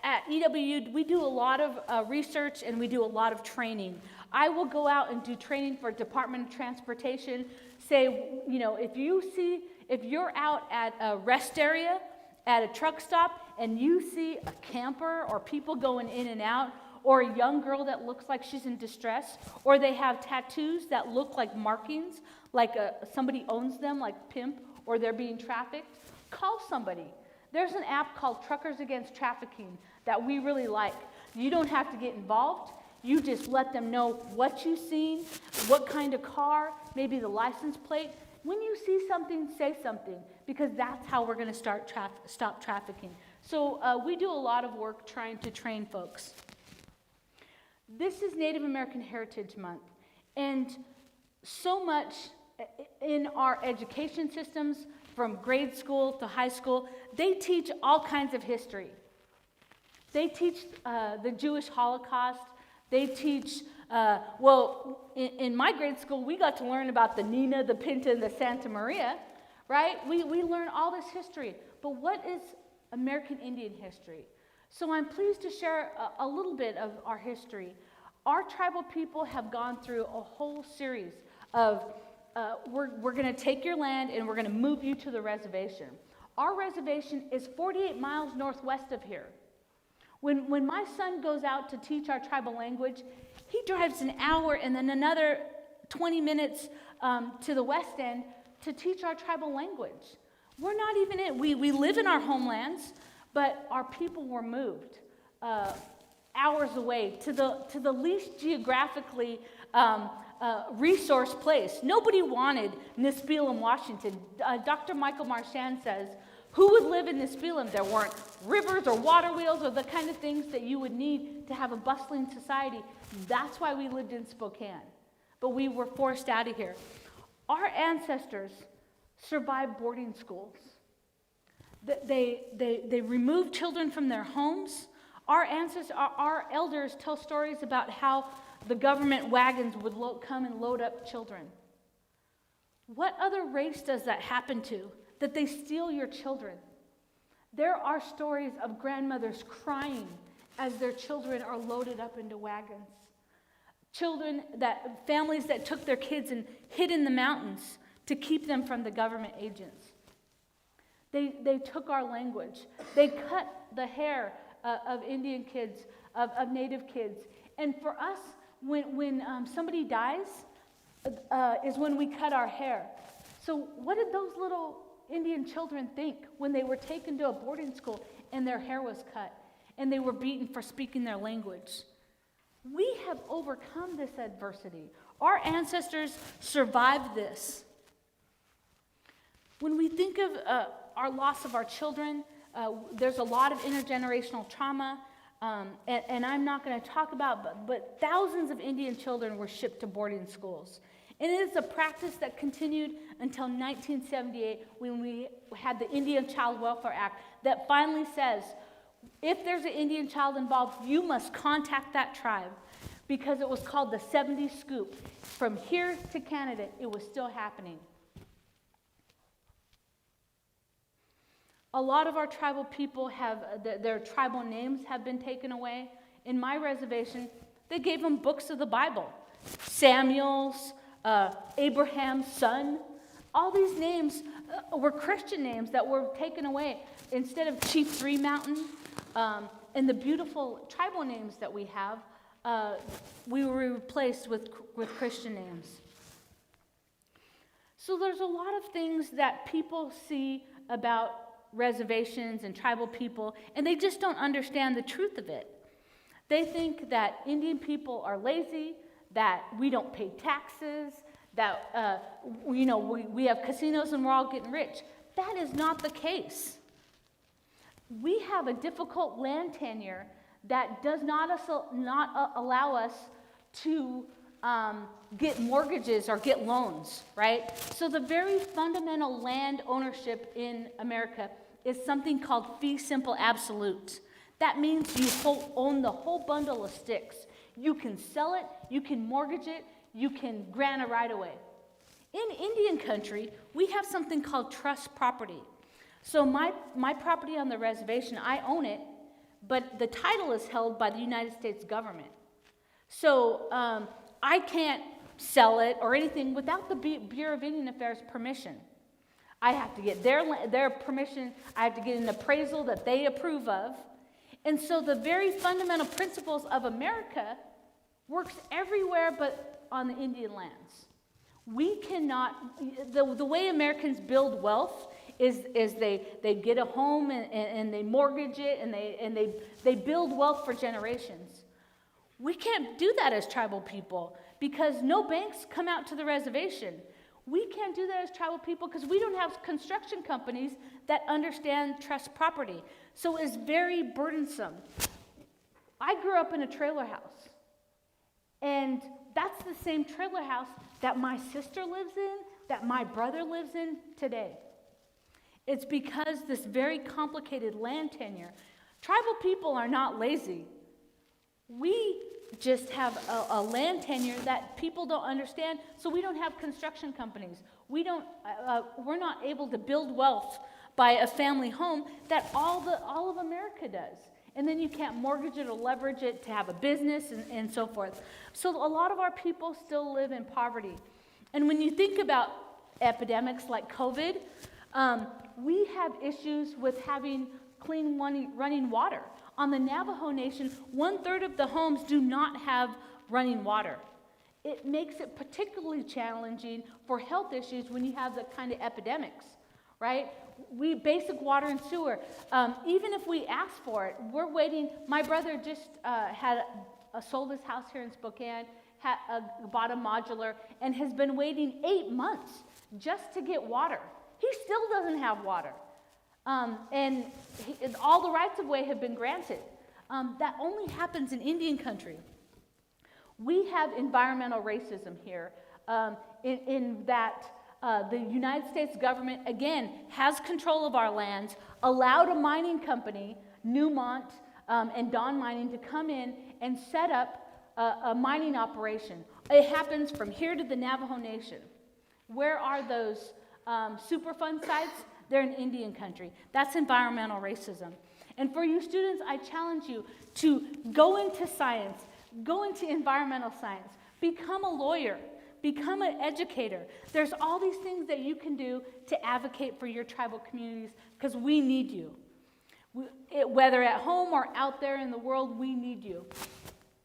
at EWU, we do a lot of research and we do a lot of training. I will go out and do training for Department of Transportation. Say, you know, if you're out at a rest area, at a truck stop, and you see a camper or people going in and out, or a young girl that looks like she's in distress, or they have tattoos that look like markings, like somebody owns them, like pimp, or they're being trafficked, call somebody. There's an app called Truckers Against Trafficking that we really like. You don't have to get involved. You just let them know what you've seen, what kind of car, maybe the license plate. When you see something, say something, because that's how we're going to stop trafficking. So we do a lot of work trying to train folks. This is Native American Heritage Month, and so much in our education systems, from grade school to high school, they teach all kinds of history. They teach the Jewish Holocaust. They teach, in my grade school, we got to learn about the Nina, the Pinta, and the Santa Maria, right? We learn all this history. But what is American Indian history? So I'm pleased to share a little bit of our history. Our tribal people have gone through a whole series of, we're going to take your land and we're going to move you to the reservation. Our reservation is 48 miles northwest of here. When my son goes out to teach our tribal language, he drives an hour and then another 20 minutes to the west end to teach our tribal language. We're not even in, we live in our homelands, but our people were moved hours away to the least geographically resource place. Nobody wanted Nispelem, Washington. Dr. Michael Marchand says, who would live in Nispelem? There weren't rivers or water wheels or the kind of things that you would need to have a bustling society. That's why we lived in Spokane. But we were forced out of here. Our ancestors survived boarding schools. They removed children from their homes. Our ancestors, our elders tell stories about how the government wagons would come and load up children. What other race does that happen to? That they steal your children? There are stories of grandmothers crying as their children are loaded up into wagons. Families that took their kids and hid in the mountains to keep them from the government agents. They took our language. They cut the hair of Indian kids, of Native kids. And for us, when somebody dies, is when we cut our hair. So what did those little Indian children think when they were taken to a boarding school and their hair was cut and they were beaten for speaking their language? We have overcome this adversity. Our ancestors survived this. When we think of our loss of our children, there's a lot of intergenerational trauma, and I'm not going to talk about, but thousands of Indian children were shipped to boarding schools. And it is a practice that continued until 1978 when we had the Indian Child Welfare Act that finally says, if there's an Indian child involved, you must contact that tribe, because it was called the 70 Scoop. From here to Canada, it was still happening. A lot of our tribal people have, their tribal names have been taken away. In my reservation, they gave them books of the Bible. Samuel's, Abraham's son. All these names were Christian names that were taken away. Instead of Chief Three Mountain and the beautiful tribal names that we have, we were replaced with Christian names. So there's a lot of things that people see about reservations and tribal people, and they just don't understand the truth of it. They think that Indian people are lazy, that we don't pay taxes, that we have casinos and we're all getting rich. That is not the case. We have a difficult land tenure that does not allow us to get mortgages or get loans, right? So the very fundamental land ownership in America is something called fee simple absolute. That means you own the whole bundle of sticks. You can sell it, you can mortgage it, you can grant a right-of-way. In Indian country, we have something called trust property. So my property on the reservation, I own it, but the title is held by the United States government. So I can't sell it or anything without the Bureau of Indian Affairs permission. I have to get their permission, I have to get an appraisal that they approve of. And so the very fundamental principles of America works everywhere but on the Indian lands. We cannot, the way Americans build wealth is they get a home and they mortgage it and they build wealth for generations. We can't do that as tribal people because no banks come out to the reservation. We can't do that as tribal people because we don't have construction companies that understand trust property. So it's very burdensome. I grew up in a trailer house, and that's the same trailer house that my sister lives in, that my brother lives in today. It's because this very complicated land tenure. Tribal people are not lazy. We just have a land tenure that people don't understand, so we don't have construction companies. We're not able to build wealth by a family home that all of America does. And then you can't mortgage it or leverage it to have a business and so forth. So a lot of our people still live in poverty. And when you think about epidemics like COVID, we have issues with having clean running water. On the Navajo Nation, 1/3 of the homes do not have running water. It makes it particularly challenging for health issues when you have the kind of epidemics, right? Basic water and sewer, even if we ask for it, we're waiting. My brother just sold his house here in Spokane, bought a modular, and has been waiting 8 months just to get water. He still doesn't have water. And all the rights of way have been granted. That only happens in Indian country. We have environmental racism here in that the United States government, again, has control of our lands, allowed a mining company, Newmont and Dawn Mining, to come in and set up a mining operation. It happens from here to the Navajo Nation. Where are those Superfund sites? They're in Indian country. That's environmental racism. And for you students, I challenge you to go into science, go into environmental science, become a lawyer, become an educator. There's all these things that you can do to advocate for your tribal communities because we need you. Whether at home or out there in the world, we need you.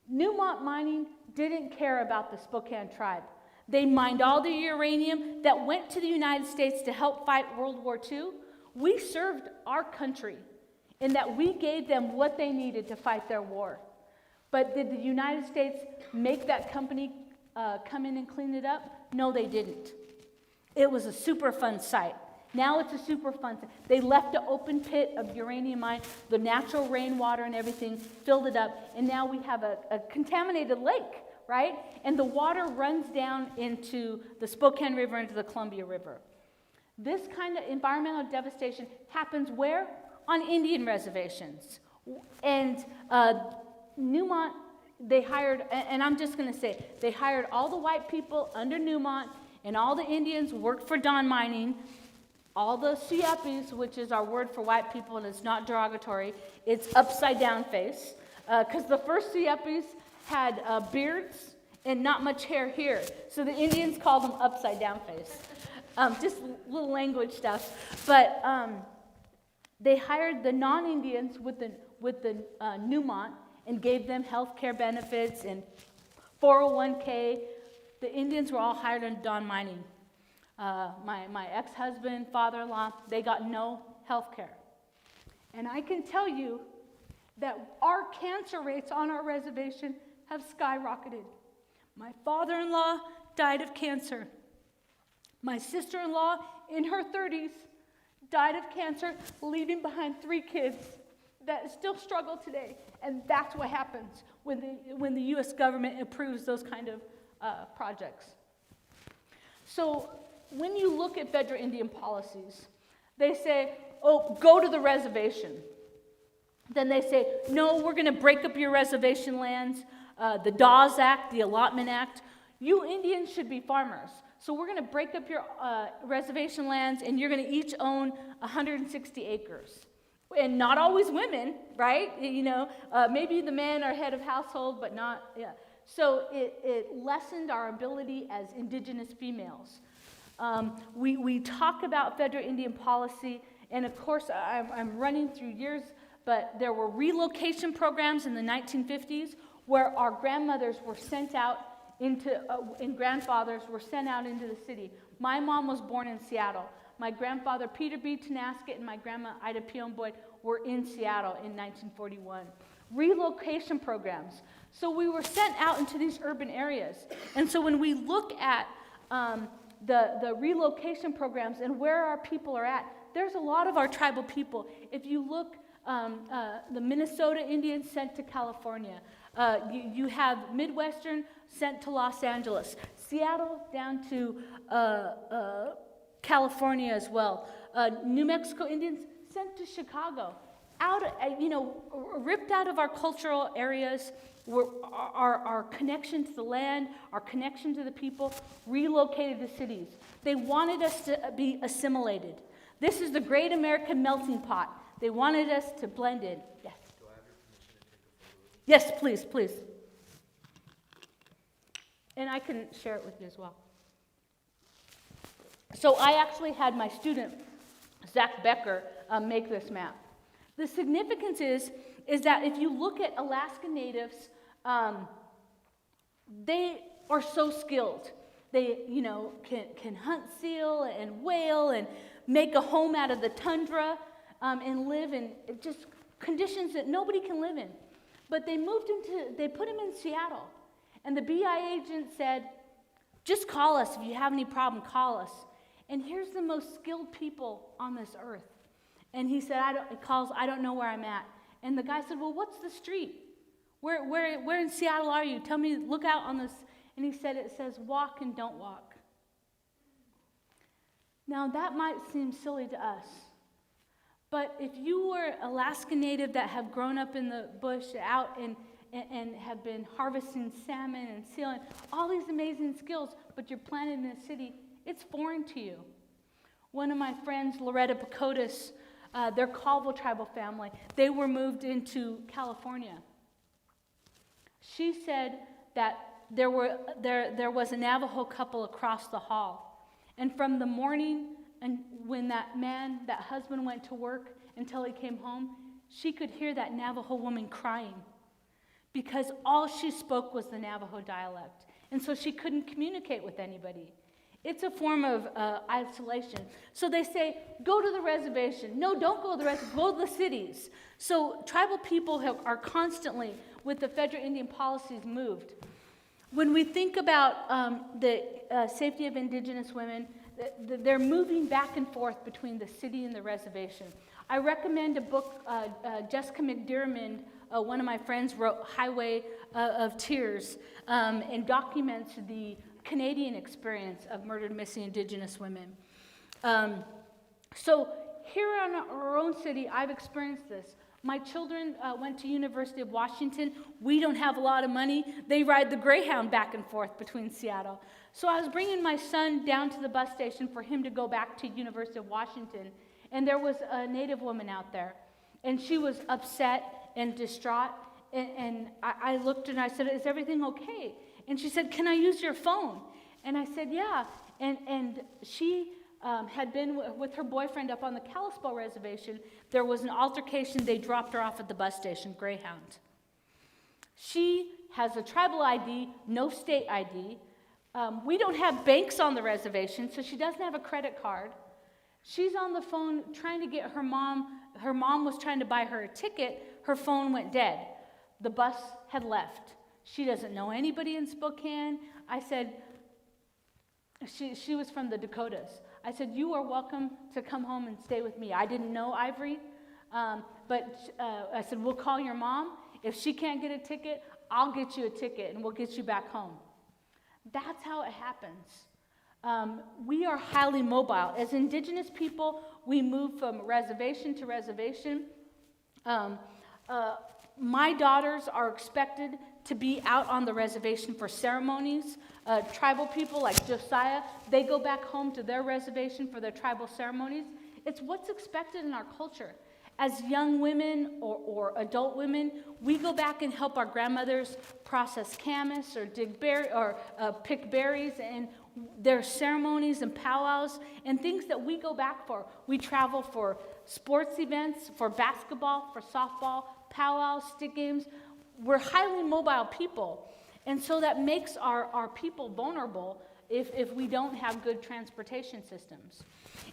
Newmont Mining didn't care about the Spokane tribe. They mined all the uranium that went to the United States to help fight World War II. We served our country in that we gave them what they needed to fight their war. But did the United States make that company come in and clean it up? No, they didn't. It was a Superfund site. Now it's a Superfund site. They left an open pit of uranium mine, the natural rainwater and everything, filled it up, and now we have a contaminated lake, right? And the water runs down into the Spokane River, into the Columbia River. This kind of environmental devastation happens where? On Indian reservations. And Newmont, they hired, and I'm just going to say, they hired all the white people under Newmont, and all the Indians worked for Dawn Mining. All the Suyapis, which is our word for white people, and it's not derogatory, it's upside down face, because the first Suyapis had beards and not much hair here. So the Indians called them upside down face. Just little language stuff. But they hired the non-Indians with the Newmont and gave them health care benefits and 401k. The Indians were all hired on Dawn Mining. My ex-husband, father-in-law, they got no health care. And I can tell you that our cancer rates on our reservation have skyrocketed. My father-in-law died of cancer. My sister-in-law, in her 30s, died of cancer, leaving behind 3 kids that still struggle today. And that's what happens when the U.S. government approves those kind of projects. So when you look at federal Indian policies, they say, oh, go to the reservation. Then they say, no, we're going to break up your reservation lands. The Dawes Act, the Allotment Act. You Indians should be farmers. So we're going to break up your reservation lands, and you're going to each own 160 acres. And not always women, right? You know, maybe the men are head of household, but not, yeah. So it lessened our ability as indigenous females. We talk about federal Indian policy, and of course, I'm running through years, but there were relocation programs in the 1950s where our grandmothers were sent out into, and grandfathers were sent out into the city. My mom was born in Seattle. My grandfather, Peter B. Tenasket, and my grandma, Ida Pion Boyd, were in Seattle in 1941. Relocation programs. So we were sent out into these urban areas. And so when we look at the relocation programs and where our people are at, there's a lot of our tribal people. If you look, the Minnesota Indians sent to California. You have Midwestern sent to Los Angeles. Seattle down to California as well. New Mexico Indians sent to Chicago. Ripped out of our cultural areas, our connection to the land, our connection to the people, relocated to cities. They wanted us to be assimilated. This is the great American melting pot. They wanted us to blend in. Yes. Do I have your permission to take a photo? Yes, please, please. And I can share it with you as well. So I actually had my student, Zach Becker, make this map. The significance is that if you look at Alaska Natives, they are so skilled. They, can hunt seal and whale and make a home out of the tundra and live in just conditions that nobody can live in. But they put him in Seattle. And the BI agent said, just call us. If you have any problem, call us. And here's the most skilled people on this earth. And he said, I don't know where I'm at. And the guy said, well, what's the street? Where in Seattle are you? Tell me, look out on this. And he said, it says, walk and don't walk. Now, that might seem silly to us. But if you were Alaska Native that have grown up in the bush out and have been harvesting salmon and seal and all these amazing skills, but you're planted in a city, it's foreign to you. One of my friends, Loretta Pacotis, their Colville tribal family, they were moved into California. She said that there was a Navajo couple across the hall. And from the morning and when that husband went to work until he came home, she could hear that Navajo woman crying because all she spoke was the Navajo dialect. And so she couldn't communicate with anybody. It's a form of isolation. So they say, go to the reservation. No, don't go to the reservation. Go to the cities. So tribal people are constantly, with the federal Indian policies, moved. When we think about the safety of indigenous women, they're moving back and forth between the city and the reservation. I recommend a book, Jessica McDermott, one of my friends wrote, Highway of Tears, and documents the Canadian experience of murdered missing indigenous women. So here in our own city, I've experienced this. My children went to University of Washington. We don't have a lot of money. They ride the Greyhound back and forth between Seattle. So I was bringing my son down to the bus station for him to go back to University of Washington, and there was a Native woman out there, and she was upset and distraught, and I looked and I said, is everything okay? And she said, can I use your phone? And I said, yeah. And she had been with her boyfriend up on the Kalispel Reservation. There was an altercation. They dropped her off at the bus station, Greyhound. She has a tribal ID, no state ID. We don't have banks on the reservation, so she doesn't have a credit card. She's on the phone trying to get her mom. Her mom was trying to buy her a ticket. Her phone went dead. The bus had left. She doesn't know anybody in Spokane. I said, she was from the Dakotas. I said, you are welcome to come home and stay with me. I didn't know Ivory, but I said, we'll call your mom. If she can't get a ticket, I'll get you a ticket and we'll get you back home. That's how it happens. We are highly mobile. As Indigenous people, we move from reservation to reservation. My daughters are expected to be out on the reservation for ceremonies. Tribal people like Josiah, they go back home to their reservation for their tribal ceremonies. It's what's expected in our culture. As young women or adult women, we go back and help our grandmothers process camas or pick berries, and there are ceremonies and powwows and things that we go back for. We travel for sports events, for basketball, for softball, powwows, stick games. We're highly mobile people, and so that makes our people vulnerable if we don't have good transportation systems.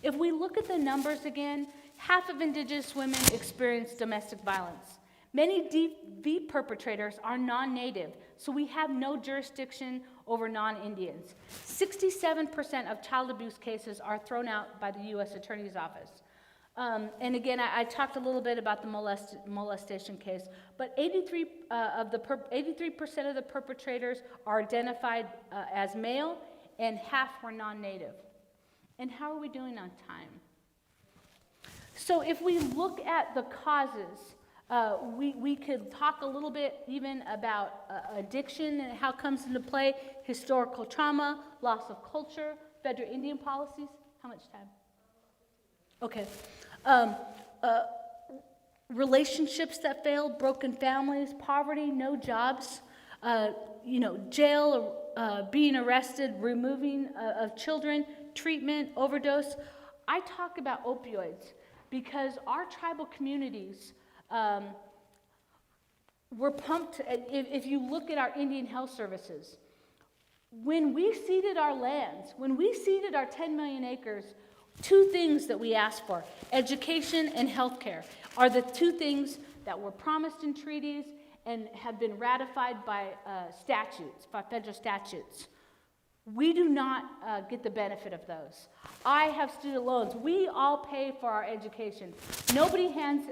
If we look at the numbers again, half of Indigenous women experience domestic violence. Many DV perpetrators are non-native, so we have no jurisdiction over non-Indians. 67% of child abuse cases are thrown out by the U.S. Attorney's Office. And again, I talked a little bit about the molestation case, but 83% of the perpetrators are identified as male, and half were non-native. And how are we doing on time? So if we look at the causes, we could talk a little bit even about addiction and how it comes into play, historical trauma, loss of culture, federal Indian policies. How much time? Okay. Relationships that failed, broken families, poverty, no jobs, jail, being arrested, removing of children, treatment, overdose. I talk about opioids because our tribal communities were pumped. If you look at our Indian health services, when we ceded our lands, when we ceded our 10 million acres, two things that we asked for, education and healthcare, are the two things that were promised in treaties and have been ratified by statutes, by federal statutes. We do not get the benefit of those. I have student loans. We all pay for our education. Nobody hands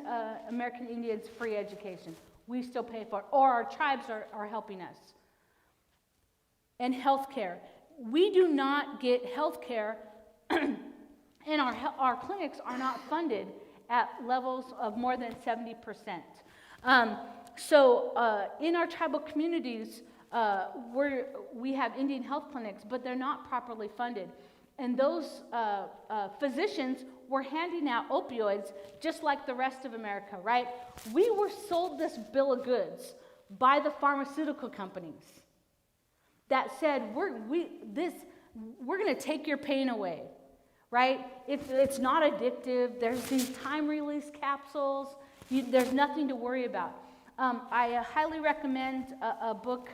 American Indians free education. We still pay for it, or our tribes are helping us. And healthcare. We do not get healthcare, and our clinics are not funded at levels of more than 70%. So in our tribal communities, we have Indian health clinics, but they're not properly funded. And those physicians were handing out opioids just like the rest of America, right? We were sold this bill of goods by the pharmaceutical companies that said, we're going to take your pain away, right? It's not addictive. There's these time-release capsules. There's nothing to worry about. I highly recommend a book,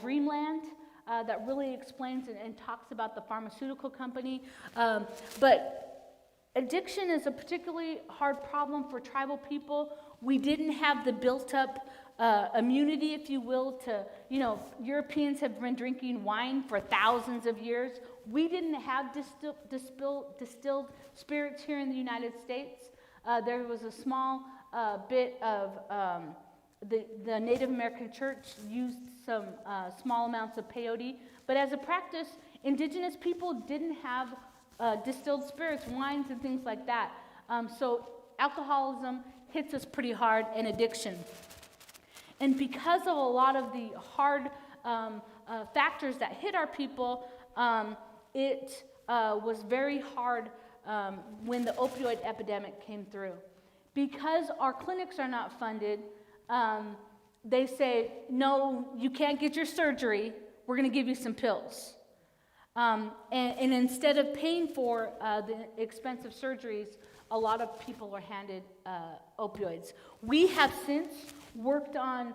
Dreamland, that really explains and talks about the pharmaceutical company. But addiction is a particularly hard problem for tribal people. We didn't have the built-up immunity, if you will, to, Europeans have been drinking wine for thousands of years. We didn't have distilled spirits here in the United States. There was a small bit of the Native American church used some small amounts of peyote, but as a practice, Indigenous people didn't have distilled spirits, wines, and things like that. So alcoholism hits us pretty hard, and addiction. And because of a lot of the hard factors that hit our people, it was very hard when the opioid epidemic came through. Because our clinics are not funded, they say, no, you can't get your surgery, we're going to give you some pills. And instead of paying for the expensive surgeries, a lot of people are handed opioids. We have since worked on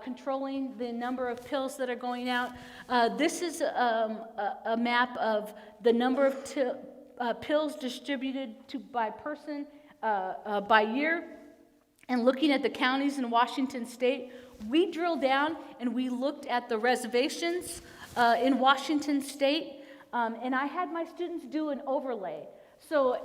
controlling the number of pills that are going out. This is a map of the number of pills distributed by person by year. And looking at the counties in Washington State, we drilled down and we looked at the reservations in Washington State, and I had my students do an overlay. So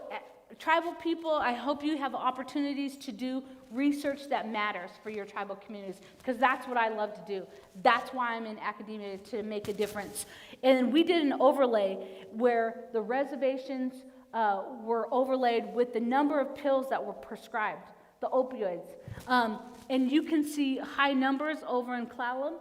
tribal people, I hope you have opportunities to do research that matters for your tribal communities, because that's what I love to do. That's why I'm in academia, to make a difference. And we did an overlay where the reservations were overlaid with the number of pills that were prescribed, the opioids. And you can see high numbers over in Clallam,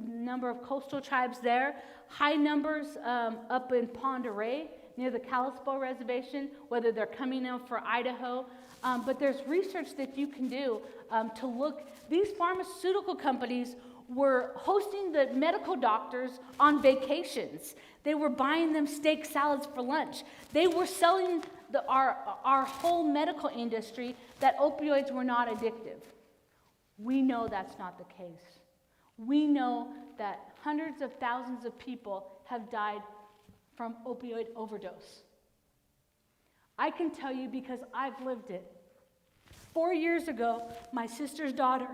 number of coastal tribes there, high numbers up in Pend Oreille, near the Kalispel Reservation, whether they're coming in for Idaho. But there's research that you can do to look. These pharmaceutical companies were hosting the medical doctors on vacations. They were buying them steak salads for lunch. They were selling our whole medical industry that opioids were not addictive. We know that's not the case. We know that hundreds of thousands of people have died from opioid overdose. I can tell you because I've lived it. 4 years ago, my sister's daughter,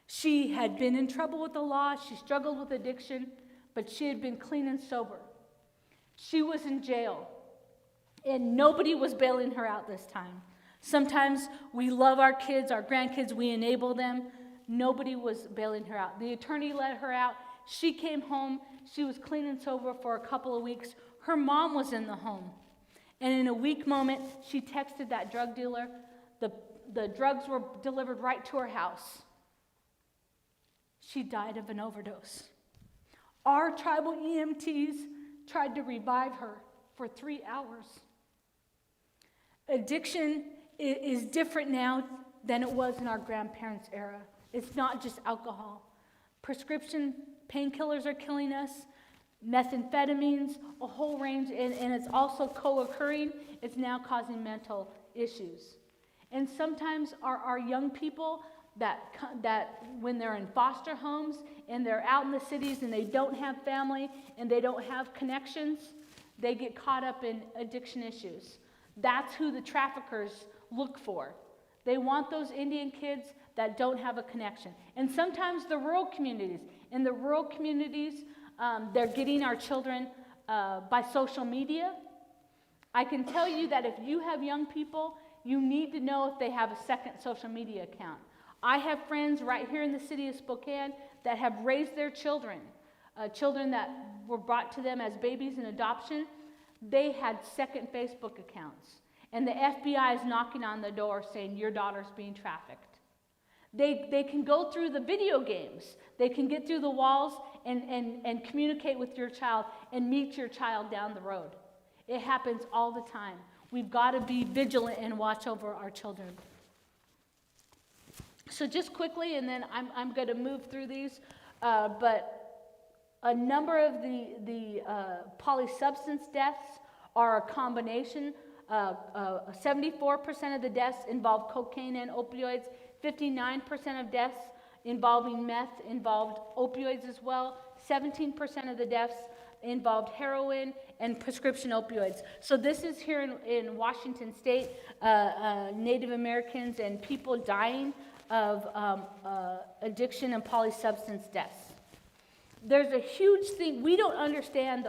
she had been in trouble with the law, she struggled with addiction, but she had been clean and sober. She was in jail, and nobody was bailing her out this time. Sometimes we love our kids, our grandkids, we enable them. Nobody was bailing her out. The attorney let her out. She came home. She was clean and sober for a couple of weeks. Her mom was in the home. And in a weak moment, she texted that drug dealer. The drugs were delivered right to her house. She died of an overdose. Our tribal EMTs tried to revive her for 3 hours. Addiction is different now than it was in our grandparents' era. It's not just alcohol. Prescription painkillers are killing us, methamphetamines, a whole range, and it's also co-occurring. It's now causing mental issues. And sometimes our young people that when they're in foster homes and they're out in the cities and they don't have family and they don't have connections, they get caught up in addiction issues. That's who the traffickers look for. They want those Indian kids that don't have a connection. And sometimes the rural communities. In the rural communities, they're getting our children by social media. I can tell you that if you have young people, you need to know if they have a second social media account. I have friends right here in the city of Spokane that have raised their children, children that were brought to them as babies in adoption. They had second Facebook accounts. And the FBI is knocking on the door saying, your daughter's being trafficked. They can go through the video games. They can get through the walls and communicate with your child and meet your child down the road. It happens all the time. We've got to be vigilant and watch over our children. So just quickly, and then I'm going to move through these, but a number of the polysubstance deaths are a combination. 74% of the deaths involved cocaine and opioids. 59% of deaths involving meth involved opioids as well. 17% of the deaths involved heroin and prescription opioids. So this is here in Washington State, Native Americans and people dying of addiction and polysubstance deaths. There's a huge thing. We don't understand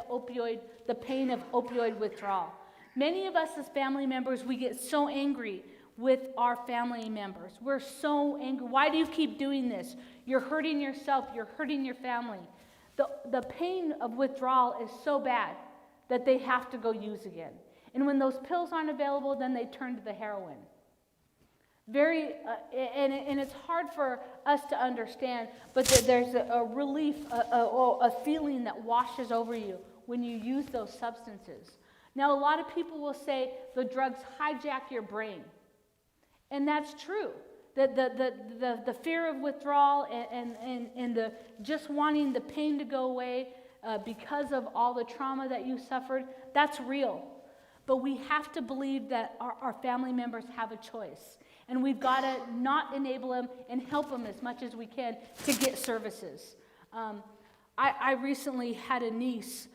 the pain of opioid withdrawal. Many of us as family members, we get so angry with our family members. We're so angry. Why do you keep doing this? You're hurting yourself. You're hurting your family. The pain of withdrawal is so bad that they have to go use again. And when those pills aren't available, then they turn to the heroin. And it's hard for us to understand, but there's a relief, a feeling that washes over you when you use those substances. Now, a lot of people will say the drugs hijack your brain. And that's true. The fear of withdrawal and the just wanting the pain to go away because of all the trauma that you suffered, that's real. But we have to believe that our family members have a choice. And we've got to not enable them and help them as much as we can to get services. I recently had a niece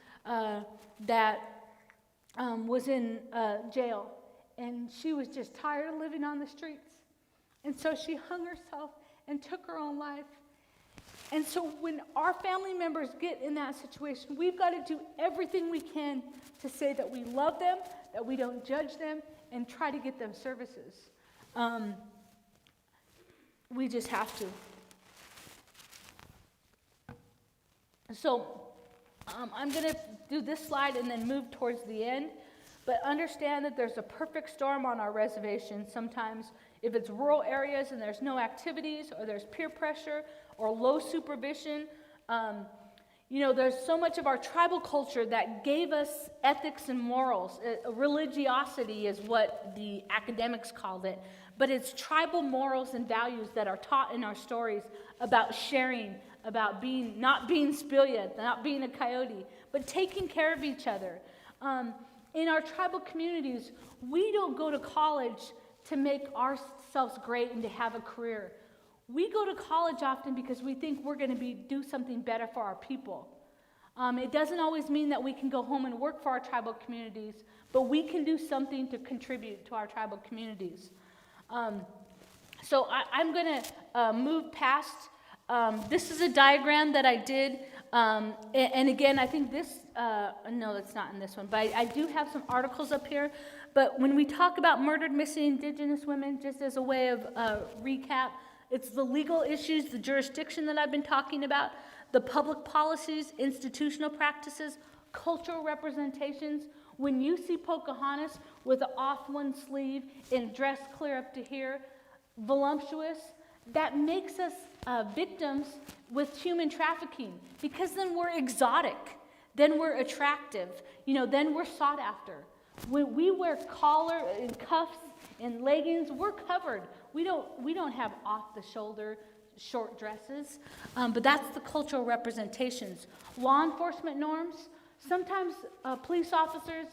that was in jail, and she was just tired of living on the streets. And so she hung herself and took her own life. And so when our family members get in that situation, we've got to do everything we can to say that we love them, that we don't judge them, and try to get them services. We just have to. So I'm going to do this slide and then move towards the end. But understand that there's a perfect storm on our reservation. Sometimes if it's rural areas and there's no activities, or there's peer pressure or low supervision, there's so much of our tribal culture that gave us ethics and morals. Religiosity is what the academics called it. But it's tribal morals and values that are taught in our stories about sharing, about not being Spilia, not being a coyote, but taking care of each other. In our tribal communities, we don't go to college to make ourselves great and to have a career. We go to college often because we think we're going to do something better for our people. It doesn't always mean that we can go home and work for our tribal communities, but we can do something to contribute to our tribal communities. So I'm going to move past. This is a diagram that I did. And again, I think this, no, it's not in this one, but I do have some articles up here. But when we talk about murdered, missing Indigenous women, just as a way of recap, it's the legal issues, the jurisdiction that I've been talking about, the public policies, institutional practices, cultural representations. When you see Pocahontas with off one sleeve and dress clear up to here, voluptuous, that makes us victims with human trafficking, because then we're exotic, then we're attractive, then we're sought after. When we wear collar and cuffs and leggings, we're covered. We don't have off-the-shoulder short dresses, but that's the cultural representations. Law enforcement norms, sometimes police officers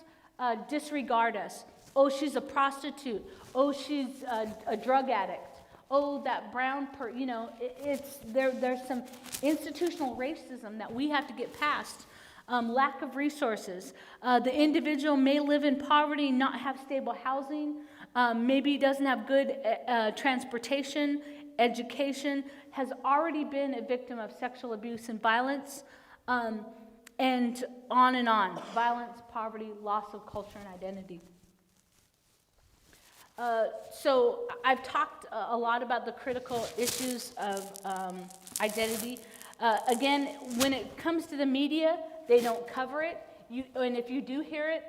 disregard us. Oh, she's a prostitute. Oh, she's a drug addict. Oh, that brown there's some institutional racism that we have to get past. Lack of resources. The individual may live in poverty, not have stable housing, maybe doesn't have good transportation, education, has already been a victim of sexual abuse and violence, and on and on. Violence, poverty, loss of culture and identity. So I've talked a lot about the critical issues of identity. Again, when it comes to the media, they don't cover it. And if you do hear it,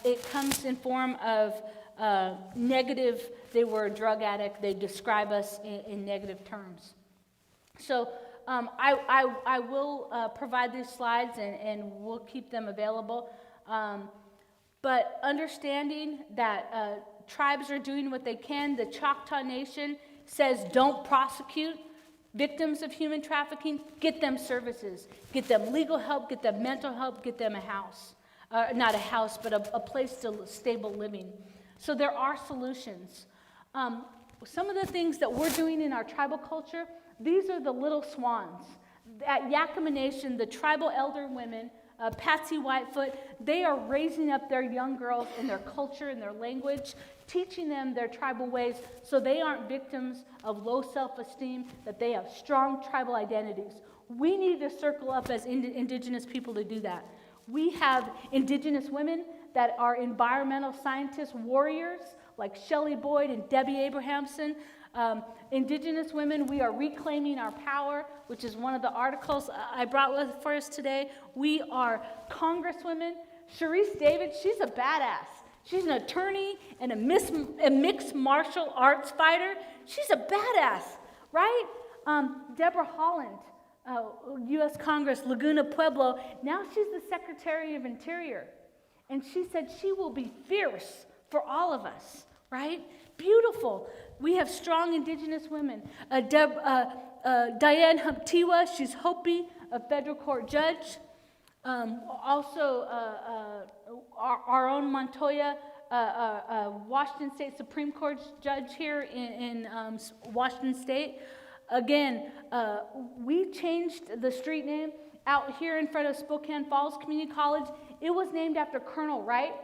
it comes in form of negative. They were a drug addict. They describe us in negative terms. So I will provide these slides, and we'll keep them available. But understanding that tribes are doing what they can. The Choctaw Nation says don't prosecute victims of human trafficking. Get them services. Get them legal help. Get them mental help. Get them a house. Not a house, but a place to stable living. So there are solutions. Some of the things that we're doing in our tribal culture, these are the little swans. At Yakima Nation, the tribal elder women, Patsy Whitefoot, they are raising up their young girls in their culture and their language, teaching them their tribal ways so they aren't victims of low self-esteem, that they have strong tribal identities. We need to circle up as Indigenous people to do that. We have Indigenous women that are environmental scientists, warriors, like Shelley Boyd and Debbie Abrahamson. Indigenous women, we are reclaiming our power, which is one of the articles I brought with for us today. We are Congresswomen. Sharice David, she's a badass. She's an attorney and a mixed martial arts fighter. She's a badass, right? Deborah Holland, U.S. Congress, Laguna Pueblo. Now she's the Secretary of Interior. And she said she will be fierce for all of us, right? Beautiful. We have strong Indigenous women. Diane Humptiwa, she's Hopi, a federal court judge. Also, our own Montoya, Washington State Supreme Court judge here in Washington State. Again, we changed the street name out here in front of Spokane Falls Community College. It was named after Colonel Wright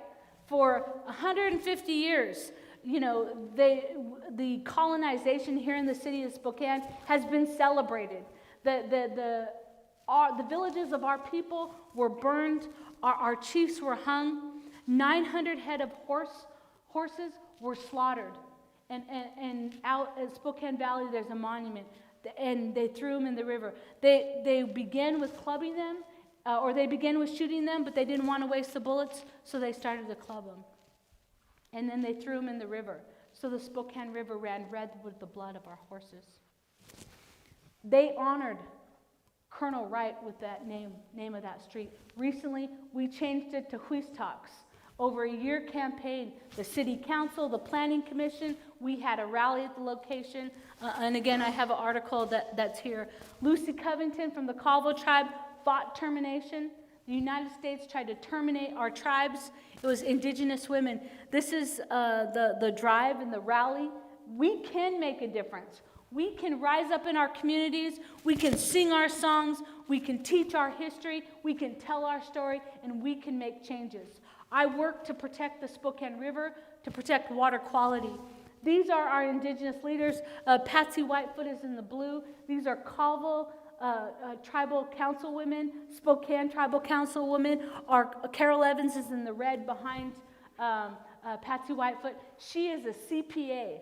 for 150 years. the colonization here in the city of Spokane has been celebrated. The villages of our people were burned, our chiefs were hung, 900 head of horses were slaughtered. And out at Spokane Valley, there's a monument, and they threw them in the river. They began with clubbing them, or they began with shooting them, but they didn't want to waste the bullets, so they started to club them. And then they threw them in the river. So the Spokane River ran red with the blood of our horses. They honored Colonel Wright with that name of that street. Recently, we changed it to Huistox. Over a year campaign, the city council, the planning commission, we had a rally at the location. And again, I have an article that's here. Lucy Covington from the Colville tribe fought termination. The United States tried to terminate our tribes. It was indigenous women. This is the drive and the rally. We can make a difference. We can rise up in our communities. We can sing our songs. We can teach our history. We can tell our story, and we can make changes. I work to protect the Spokane River, to protect water quality. These are our indigenous leaders. Patsy Whitefoot is in the blue. These are Colville tribal councilwomen, Spokane tribal councilwomen. Our Carol Evans is in the red behind Patsy Whitefoot. She is a CPA.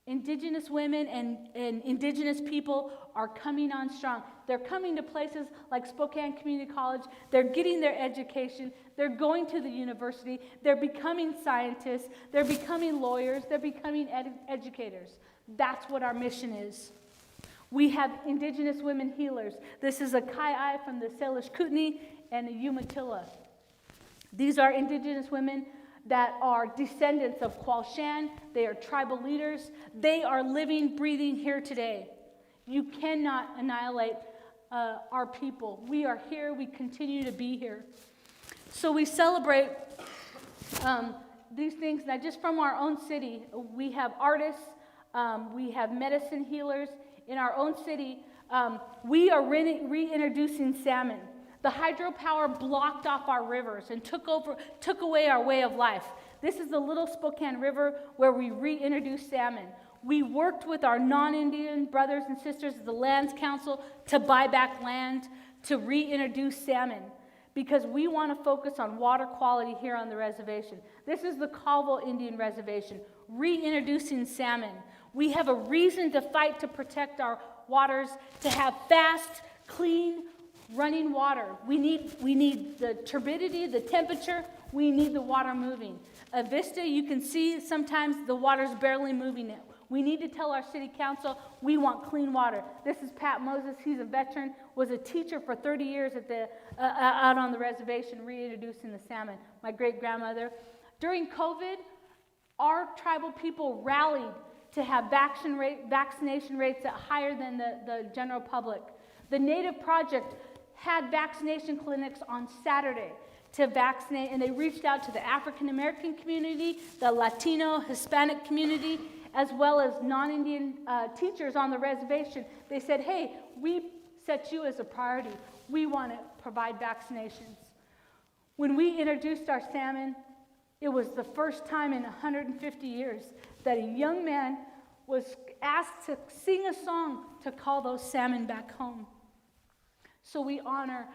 Indigenous women and indigenous people are coming on strong. They're coming to places like Spokane Community College. They're getting their education. They're going to the university. They're becoming scientists. They're becoming lawyers. They're becoming educators. That's what our mission is. We have indigenous women healers. This is a Kai-ai from the Salish Kootenai and a Umatilla. These are indigenous women that are descendants of Qualshan. They are tribal leaders. They are living, breathing here today. You cannot annihilate our people. We are here. We continue to be here. So we celebrate these things, not just from our own city. We have artists. We have medicine healers. In our own city, we are reintroducing salmon. The hydropower blocked off our rivers and took away our way of life. This is the Little Spokane River where we reintroduced salmon. We worked with our non-Indian brothers and sisters of the Lands Council to buy back land, to reintroduce salmon, because we want to focus on water quality here on the reservation. This is the Colville Indian Reservation, reintroducing salmon. We have a reason to fight to protect our waters, to have fast, clean, running water. We need the turbidity, the temperature. We need the water moving. At Vista, you can see sometimes the water's barely moving it. We need to tell our city council we want clean water. This is Pat Moses. He's a veteran, was a teacher for 30 years at out on the reservation, reintroducing the salmon. My great-grandmother. During COVID, our tribal people rallied to have vaccination rates that higher than the general public. The Native Project had vaccination clinics on Saturday to vaccinate, and they reached out to the African American community, the Latino, Hispanic community, as well as non-Indian teachers on the reservation. They said, hey, we set you as a priority. We want to provide vaccinations. When we introduced our salmon, it was the first time in 150 years that a young man was asked to sing a song to call those salmon back home. So we honor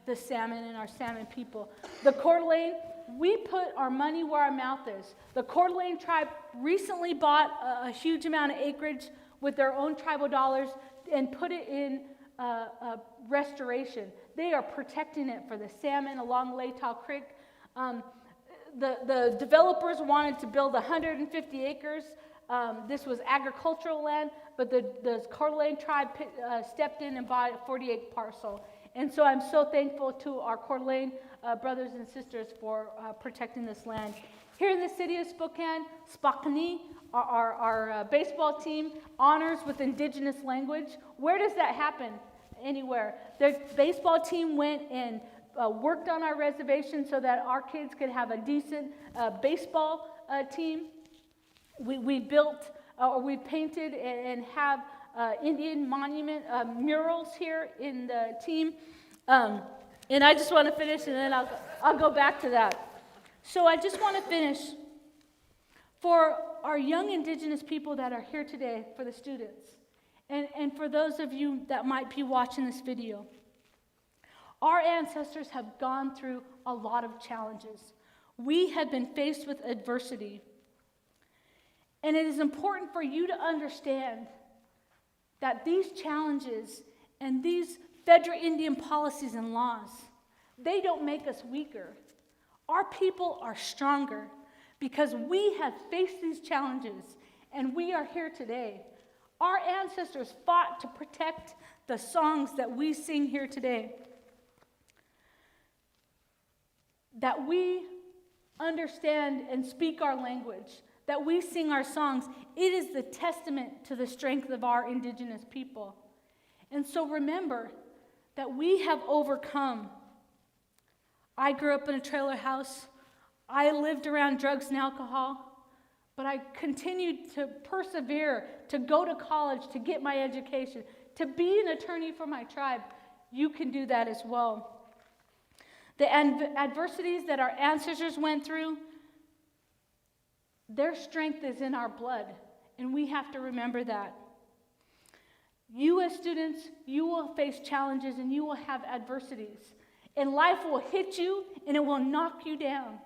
the salmon and our salmon people. The Coeur d'Alene, we put our money where our mouth is. The Coeur d'Alene tribe recently bought a huge amount of acreage with their own tribal dollars and put it in restoration. They are protecting it for the salmon along Latah Creek. The developers wanted to build 150 acres. This was agricultural land, but the Coeur d'Alene tribe stepped in and bought a 48 parcel. And so I'm so thankful to our Coeur d'Alene brothers and sisters for protecting this land. Here in the city of Spokane, Spokane, our baseball team honors with indigenous language. Where does that happen? Anywhere. The baseball team went and worked on our reservation so that our kids could have a decent baseball team. We built, or we painted and have Indian monument murals here in the team. And I just want to finish, and then I'll go back to that. So I just want to finish. For our young indigenous people that are here today, for the students, and for those of you that might be watching this video, our ancestors have gone through a lot of challenges. We have been faced with adversity. And it is important for you to understand that these challenges and these federal Indian policies and laws, they don't make us weaker. Our people are stronger because we have faced these challenges and we are here today. Our ancestors fought to protect the songs that we sing here today. That we understand and speak our language, that we sing our songs, it is the testament to the strength of our indigenous people. And so remember that we have overcome. I grew up in a trailer house. I lived around drugs and alcohol, but I continued to persevere, to go to college, to get my education, to be an attorney for my tribe. You can do that as well. The adversities that our ancestors went through, their strength is in our blood, and we have to remember that. You as students, you will face challenges and you will have adversities. And life will hit you and it will knock you down.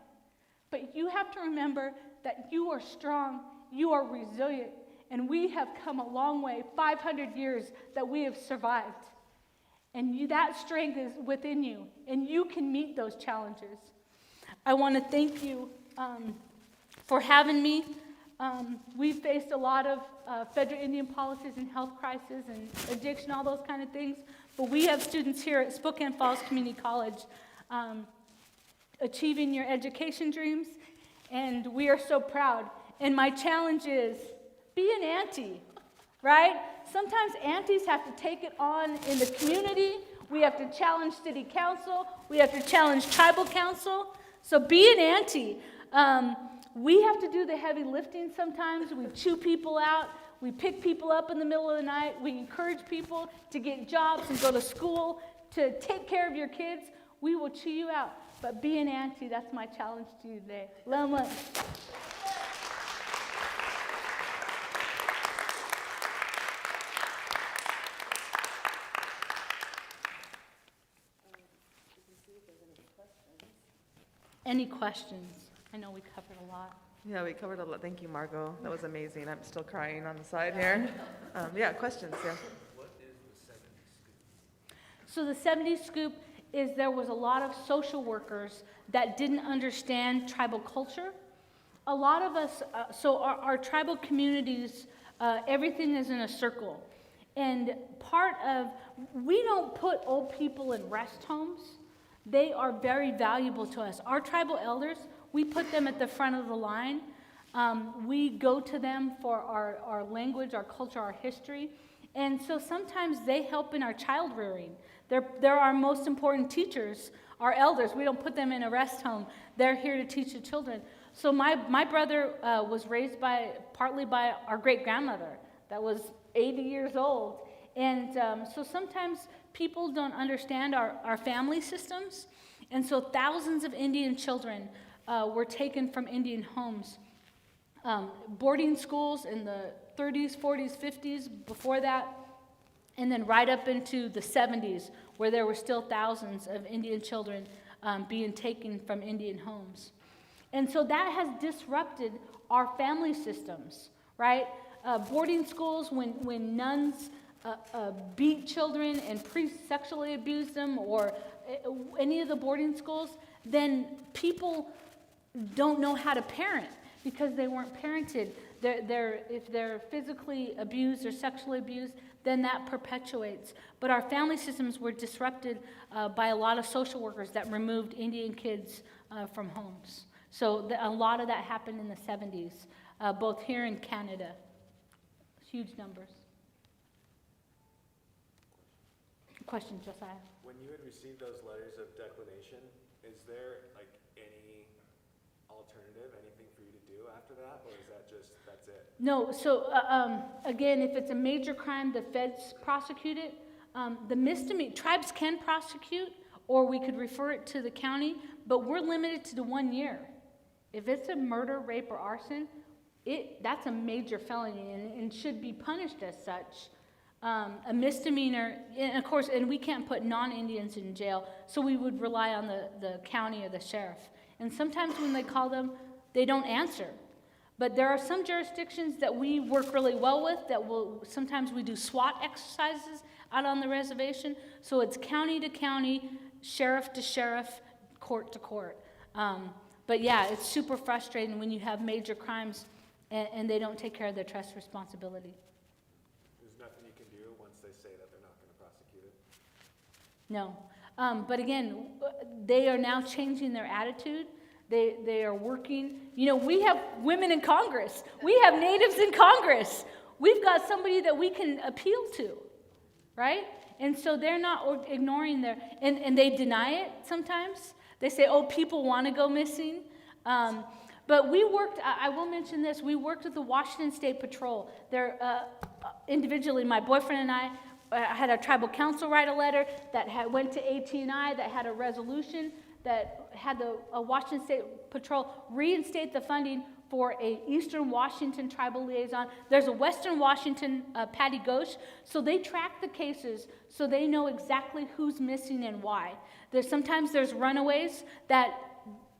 But you have to remember that you are strong, you are resilient, and we have come a long way, 500 years that we have survived. And that strength is within you, and you can meet those challenges. I want to thank you for having me. We've faced a lot of federal Indian policies and health crisis and addiction, all those kind of things. But we have students here at Spokane Falls Community College achieving your education dreams, and we are so proud. And my challenge is, be an auntie, right? Sometimes aunties have to take it on in the community. We have to challenge city council. We have to challenge tribal council. So be an auntie. We have to do the heavy lifting sometimes. We chew people out. We pick people up in the middle of the night. We encourage people to get jobs and go to school, to take care of your kids. We will chew you out. But be an auntie, that's my challenge to you today. Lama. Any questions? I know we covered a lot. Yeah, we covered a lot. Thank you, Margo. That was amazing. I'm still crying on the side here. Yeah, questions, yeah. What is the 70s scoop? So the 70s scoop is there was a lot of social workers that didn't understand tribal culture. A lot of us, so our tribal communities, everything is in a circle. And part of, we don't put old people in rest homes. They are very valuable to us. Our tribal elders, we put them at the front of the line. We go to them for our language, our culture, our history. And so sometimes they help in our child rearing. They're our most important teachers, our elders. We don't put them in a rest home. They're here to teach the children. So my brother was raised partly by our great-grandmother that was 80 years old. And so sometimes people don't understand our family systems. And so thousands of Indian children were taken from Indian homes. Boarding schools in the 30s, 40s, 50s, before that, and then right up into the 70s, where there were still thousands of Indian children being taken from Indian homes. And so that has disrupted our family systems, right? Boarding schools, when nuns beat children and priests sexually abused them, or any of the boarding schools, then people don't know how to parent because they weren't parented. If they're physically abused or sexually abused, then that perpetuates. But our family systems were disrupted by a lot of social workers that removed Indian kids from homes. So a lot of that happened in the 70s, both here in Canada. Huge numbers. Question, Josiah? When you had received those letters of declination, is there like any alternative, anything for you to do after that, or is that just, that's it? No, so again, if it's a major crime, the feds prosecute it. The misdemeanor, tribes can prosecute, or we could refer it to the county, but we're limited to the 1 year. If it's a murder, rape, or arson, that's a major felony and should be punished as such. A misdemeanor, and of course, and we can't put non-Indians in jail, so we would rely on the county or the sheriff. And sometimes when they call them, they don't answer. But there are some jurisdictions that we work really well with sometimes we do SWAT exercises out on the reservation. So it's county to county, sheriff to sheriff, court to court. But yeah, it's super frustrating when you have major crimes and they don't take care of their trust responsibility. There's nothing you can do once they say that they're not going to prosecute it? No. But again, they are now changing their attitude. They are working. You know, we have women in Congress. We have natives in Congress. We've got somebody that we can appeal to, right? And so they're not ignoring and they deny it sometimes. They say, oh, people want to go missing. But we worked, I will mention this, we worked with the Washington State Patrol. They're individually, my boyfriend and I had a tribal council write a letter that went to AT&I that had a resolution that had the Washington State Patrol reinstate the funding for a Eastern Washington tribal liaison. There's a Western Washington Patty Ghosh, so they track the cases so they know exactly who's missing and why. Sometimes there's runaways that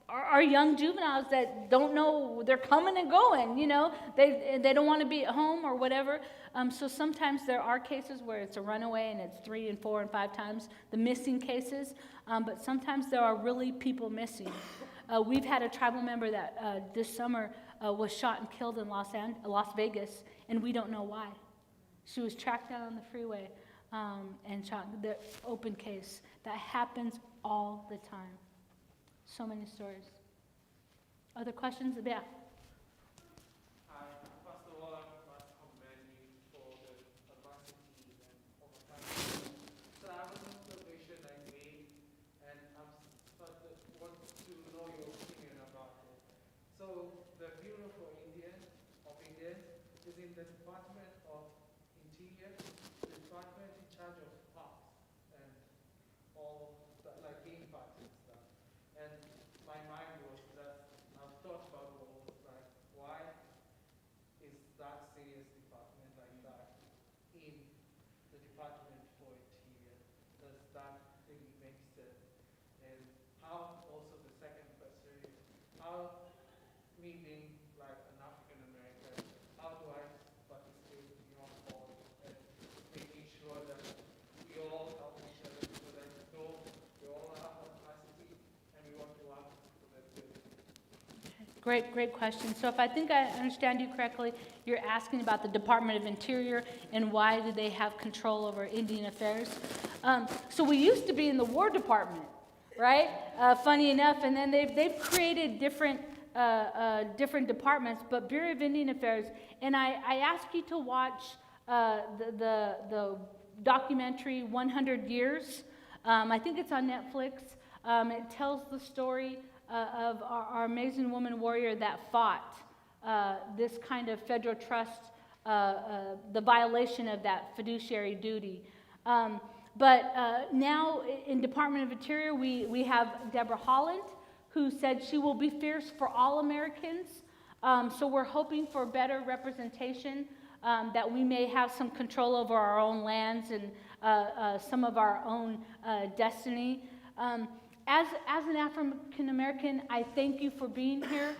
are young juveniles that don't know, they're coming and going, you know, they don't want to be at home or whatever. So sometimes there are cases where it's a runaway and it's 3 and 4 and 5 times the missing cases, but sometimes there are really people missing. We've had a tribal member that this summer was shot and killed in Las Vegas, and we don't know why. She was tracked down on the freeway and shot. The open case. That happens all the time. So many stories. Other questions? Yeah. First of all, I must commend you for the adversity and overcoming. So I have an observation I made, and I'm want to know your opinion about it. So the Bureau of Indians is in the Department of Interior, the department in charge of parks and all the, like game parks and stuff. And my mind was that I've thought about like why is that serious department like that in the Department for Interior? Does that really make sense? And how also the second question is how me being like an African American, how do I participate beyond all and making sure that we all help each other so that we all have capacity and we want to work for the good. Great question. So if I think I understand you correctly, you're asking about the Department of Interior and why do they have control over Indian affairs. So we used to be in the War Department, right? Funny enough, and then they've created different departments, but Bureau of Indian Affairs, and I ask you to watch the documentary 100 Years. I think it's on Netflix. It tells the story of our amazing woman warrior that fought this kind of federal trust, the violation of that fiduciary duty. But now in Department of Interior, we have Deborah Holland, who said she will be fierce for all Americans. So we're hoping for better representation, that we may have some control over our own lands and some of our own destiny. As an African American, I thank you for being here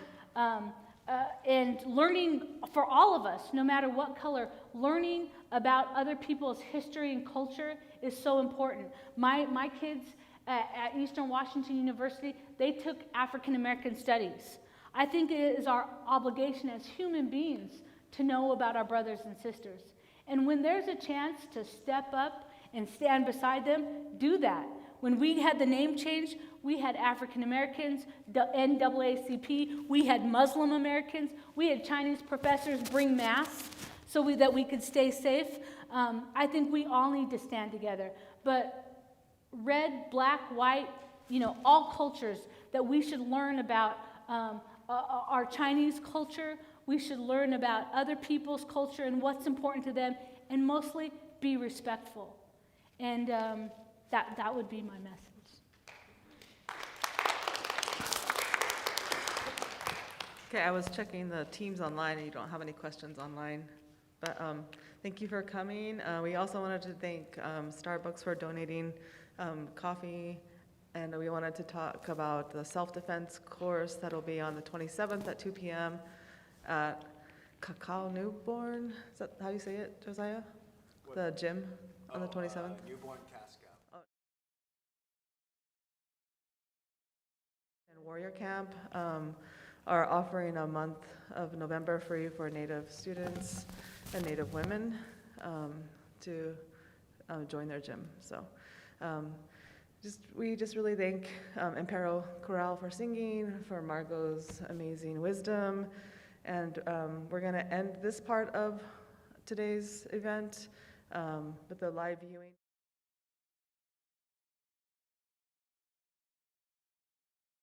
and learning, for all of us, no matter what color, learning about other people's history and culture is so important. My kids at Eastern Washington University, they took African American studies. I think it is our obligation as human beings to know about our brothers and sisters. And when there's a chance to step up and stand beside them, do that. When we had the name change, we had African Americans, NAACP, we had Muslim Americans, we had Chinese professors bring masks so that we could stay safe. I think we all need to stand together. But red, black, white, all cultures, that we should learn about our Chinese culture, we should learn about other people's culture and what's important to them, and mostly be respectful. And that would be my message. Okay, I was checking the teams online, and you don't have any questions online. But thank you for coming. We also wanted to thank Starbucks for donating coffee, and we wanted to talk about the self-defense course that'll be on the 27th at 2 p.m. at Cacao Newborn. Is that how you say it, Josiah? The gym on the 27th? Newborn Casca. And Warrior Camp are offering a month of November free for Native students and Native women to join their gym. So we just really thank Impero Chorale for singing, for Margo's amazing wisdom, and we're going to end this part of today's event with the live viewing.